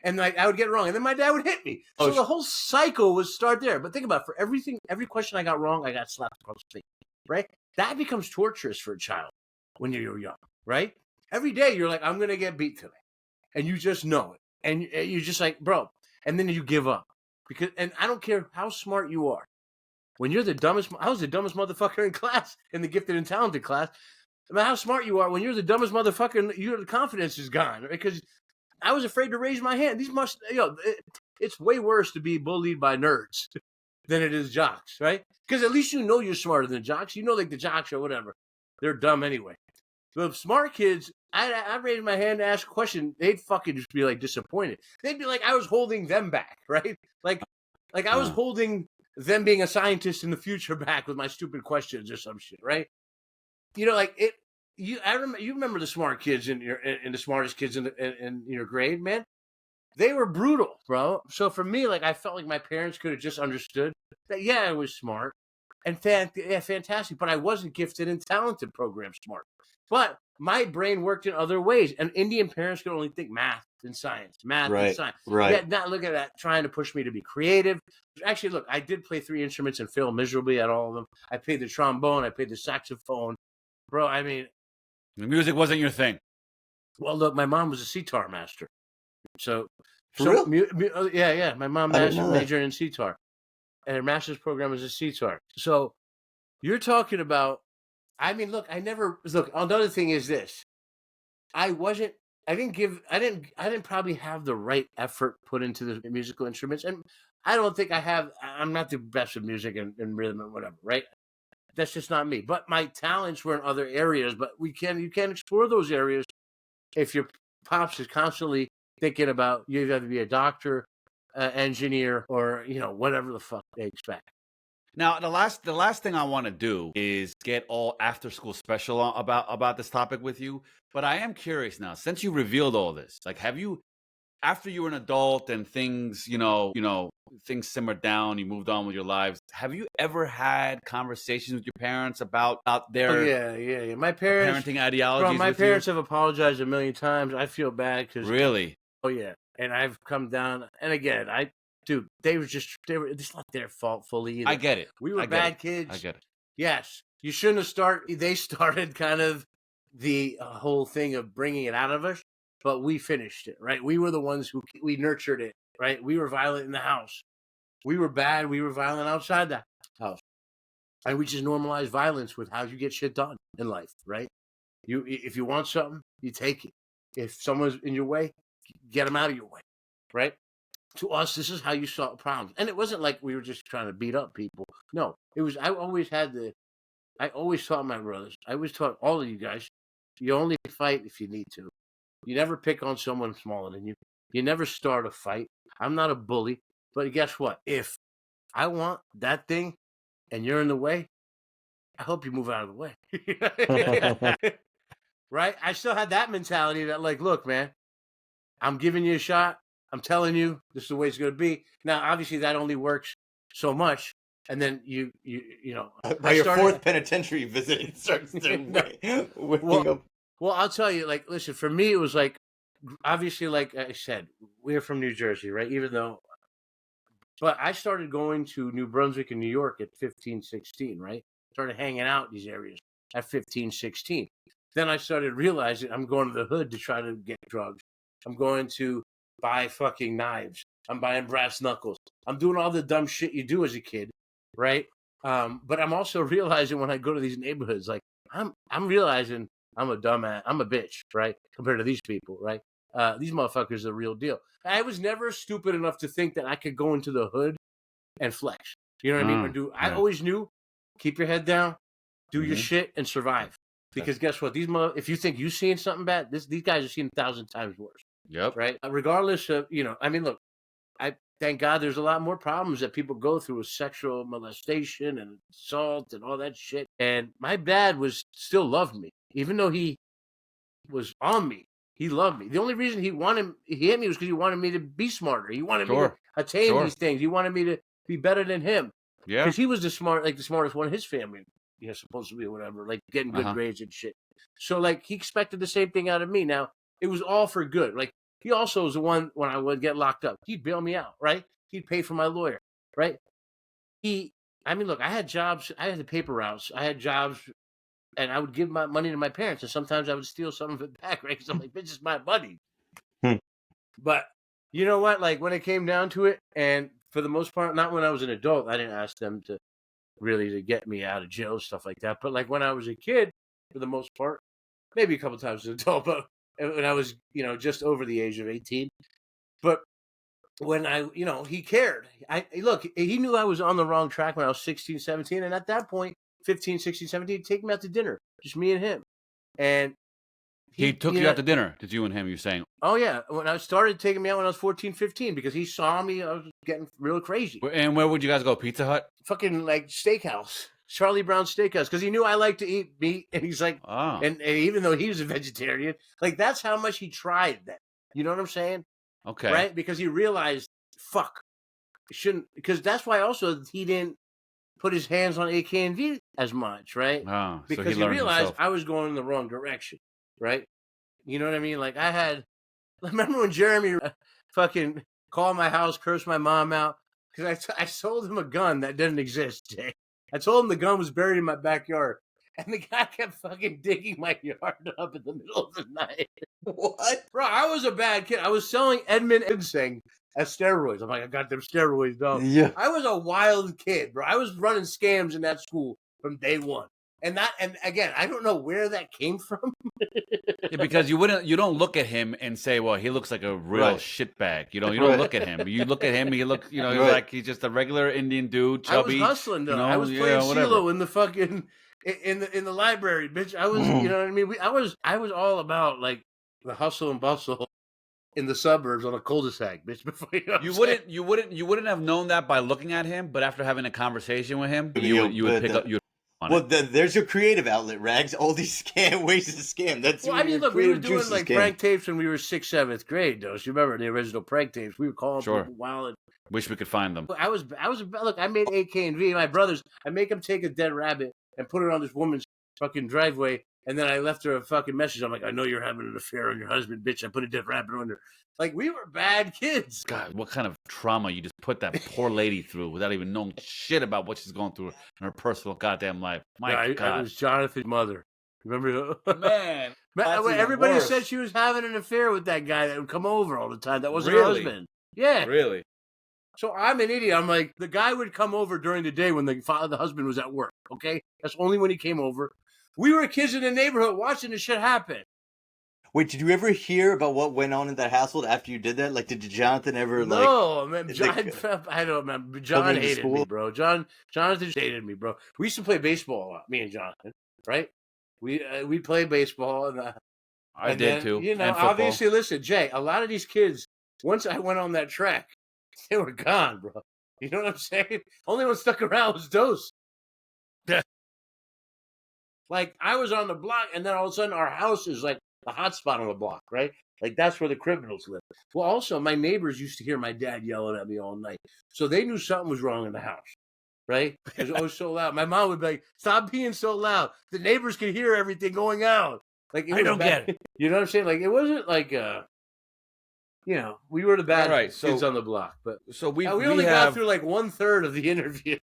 and like I would get it wrong. And then my dad would hit me. So the whole cycle would start there. But think about it, for every question I got wrong, I got slapped across the face, right? That becomes torturous for a child when you're young, right? Every day you're like, I'm going to get beat today. And you just know it. And you're just like, bro. And then you give up. And I don't care how smart you are. When you're the dumbest, I was the dumbest motherfucker in class, in the gifted and talented class. No matter how smart you are, when you're the dumbest motherfucker, the confidence is gone. Right? Because I was afraid to raise my hand. It's way worse to be bullied by nerds than it is jocks, right? Because at least you know you're smarter than jocks. You know, like the jocks or whatever. They're dumb anyway. The smart kids, I raised my hand to ask a question. They'd fucking just be like disappointed. They'd be like, I was holding them back, right? Like I was holding them being a scientist in the future back with my stupid questions or some shit, right? You know, like it. You remember the smart kids in the smartest kids in your grade, man. They were brutal, bro. So for me, like I felt like my parents could have just understood that. Yeah, I was smart and fantastic, but I wasn't gifted and talented program smart. But my brain worked in other ways, and Indian parents could only think math and science, and science. Right. Yeah, not look at that, trying to push me to be creative. Actually, look, I did play 3 instruments and fail miserably at all of them. I played the trombone, I played the saxophone, bro. I mean, the music wasn't your thing. Well, look, my mom was a sitar master, so real? Yeah. My mom majored in sitar, and her master's program was a sitar. So you're talking about. I mean, look, another thing is this. I didn't probably have the right effort put into the musical instruments. And I don't think I'm not the best with music and rhythm and whatever, right? That's just not me. But my talents were in other areas, but you can explore those areas if your pops is constantly thinking about you have to be a doctor, engineer, or, whatever the fuck they expect. Now, the last thing I want to do is get all after school special about this topic with you. But I am curious now, since you revealed all this, like, have you, after you were an adult and things, things simmered down, you moved on with your lives, have you ever had conversations with your parents about their yeah. My parents, parenting ideologies? Bro, my parents have apologized a million times. I feel bad because really, oh yeah, and I've come down, and again, Dude, it's not their fault fully either. I get it. We were bad kids. I get it. Yes. You shouldn't have started. They started kind of the whole thing of bringing it out of us, but we finished it, right? We were the ones we nurtured it, right? We were violent in the house. We were bad. We were violent outside the house. And we just normalized violence with how you get shit done in life, right? If you want something, you take it. If someone's in your way, get them out of your way, right? To us, this is how you solve problems. And it wasn't like we were just trying to beat up people. No, it was, I always taught my brothers, I always taught all of you guys, you only fight if you need to. You never pick on someone smaller than you. You never start a fight. I'm not a bully. But guess what? If I want that thing and you're in the way, I hope you move out of the way. Right? I still had that mentality that, like, look, man, I'm giving you a shot. I'm telling you, this is the way it's going to be. Now, obviously, that only works so much, and then you know. By your 4th penitentiary visit, it starts to Well, I'll tell you, like, listen, for me, it was like, obviously, like I said, we're from New Jersey, right? But I started going to New Brunswick and New York at 15, 16, right? Started hanging out in these areas at 15, 16. Then I started realizing I'm going to the hood to try to get drugs. I'm going to buy fucking knives. I'm buying brass knuckles. I'm doing all the dumb shit you do as a kid, right? But I'm also realizing when I go to these neighborhoods, like I'm realizing I'm a dumbass, I'm a bitch, right? Compared to these people, right? These motherfuckers are the real deal. I was never stupid enough to think that I could go into the hood and flex. You know what I mean? I always knew, keep your head down, do your shit, and survive. Because guess what? If you think you're seeing something bad, these guys are seeing 1,000 times worse. Yep. Right. Regardless of, I mean, look, I thank God there's a lot more problems that people go through with sexual molestation and assault and all that shit. And my dad still loved me, even though he was on me. He loved me. The only reason he hit me was because he wanted me to be smarter. He wanted me to attain these things. He wanted me to be better than him. Yeah. Because he was the smartest one in his family, supposed to be or whatever, like getting good grades and shit. So like he expected the same thing out of me. Now it was all for good. Like he also was the one when I would get locked up, he'd bail me out, right? He'd pay for my lawyer, right? Look, I had jobs, I had the paper routes, I had jobs. And I would give my money to my parents, and sometimes I would steal some of it back, right? Because I'm like, bitch, it's my money. But you know what? Like when it came down to it, and for the most part, not when I was an adult, I didn't ask them to get me out of jail, stuff like that. But like when I was a kid, for the most part, maybe a couple times as an adult, but when I was, just over the age of 18. But when he cared. Look, he knew I was on the wrong track when I was 16, 17, and at that point, 15, 16, 17, take me out to dinner. Just me and him. And he took you out to dinner. Did you and him, you're saying? Oh, yeah. When I started taking me out when I was 14, 15, because he saw me, I was getting real crazy. And where would you guys go? Pizza Hut? Fucking like steakhouse. Charlie Brown Steakhouse. Because he knew I liked to eat meat. And he's like, and even though he was a vegetarian, like that's how much he tried that. You know what I'm saying? Okay. Right? Because he realized, fuck. Shouldn't, because that's why also he didn't put his hands on AK&V as much, right? Oh, because so he realized himself. I was going in the wrong direction, right? You know what I mean? Like remember when Jeremy fucking called my house, cursed my mom out? Because I sold him a gun that didn't exist, Jay. I told him the gun was buried in my backyard. And the guy kept fucking digging my yard up in the middle of the night. What? Bro, I was a bad kid. I was selling Edmund Ginseng as steroids. I'm like, I got them steroids, dog. Yeah. I was a wild kid, bro. I was running scams in that school from day one. And again, I don't know where that came from. Yeah, because you don't look at him and say, well, he looks like a real shitbag. You don't look at him. You look at him, he's like he's just a regular Indian dude, chubby. I was hustling though. I was playing CeeLo in the fucking in the library, bitch. I was, you know what I mean? I was all about like the hustle and bustle in the suburbs on a cul-de-sac, bitch. Before you wouldn't have known that by looking at him, but after having a conversation with him, you would pick up. There's your creative outlet, Raagz. All these ways to scam. That's look, we were doing like prank tapes when we were 6th, 7th grade, though. So you remember the original prank tapes? We were calling people wild. Wish we could find them. Look, I made AK&V. My brothers, I make them take a dead rabbit and put it on this woman's fucking driveway. And then I left her a fucking message. I'm like, I know you're having an affair on your husband, bitch. I put a dead rabbit on her. Like, we were bad kids. God, what kind of trauma you just put that poor lady through without even knowing shit about what she's going through in her personal goddamn life. My God. It was Jonathan's mother. Remember? Man. Everybody said she was having an affair with that guy that would come over all the time. That wasn't her husband. Yeah. Really? So I'm an idiot. I'm like, the guy would come over during the day when the husband was at work, okay? That's only when he came over. We were kids in the neighborhood watching this shit happen. Wait, did you ever hear about what went on in that household after you did that? Like, did Jonathan ever, like... No, man, I don't remember. John hated me, bro. Jonathan hated me, bro. We used to play baseball a lot, me and Jonathan, right? We played baseball. I did, too. You know, obviously, listen, Jay, a lot of these kids, once I went on that track, they were gone, bro. You know what I'm saying? Only one stuck around was Dose. Like, I was on the block, and then all of a sudden, our house is like the hot spot on the block, right? Like, that's where the criminals live. Well, also, my neighbors used to hear my dad yelling at me all night. So they knew something was wrong in the house, right? Because it was so loud. My mom would be like, stop being so loud. The neighbors can hear everything going on. Like, I don't get it. You know what I'm saying? Like, it wasn't like, we were the bad kids on the block. But so we only got through like 1/3 of the interview.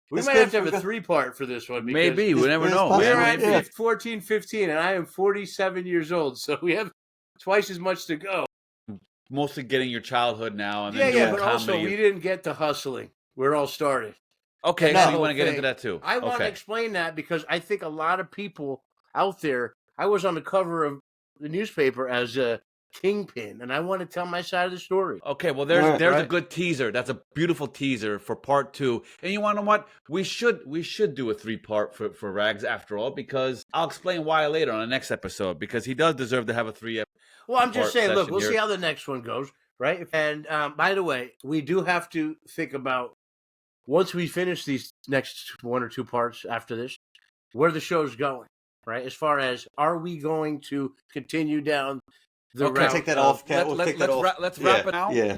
We might have to have a 3-part for this one. Maybe. We never know. We're at 14, 15, and I am 47 years old, so we have twice as much to go. Mostly getting your childhood now. And then doing but comedy. Also we didn't get to hustling. We're all started. Okay, that so you whole want to get into thing. that too. I want to Okay. explain that because I think a lot of people out there. I was on the cover of the newspaper as a kingpin, and I want to tell my side of the story. Okay, well, there's a Right. good teaser. That's a beautiful teaser for part 2. And you want to know what? We should do a 3-part for Raagz after all, because I'll explain why later on the next episode, because he does deserve to have a 3 Well, I'm just saying, look, we'll here. see how the next one goes, right? And by the way, we do have to think about, once we finish these next 1 or 2 parts after this, where the show's going, right? As far as, are we going to continue down the route? Take that off, Kat. Let's wrap it now. Yeah.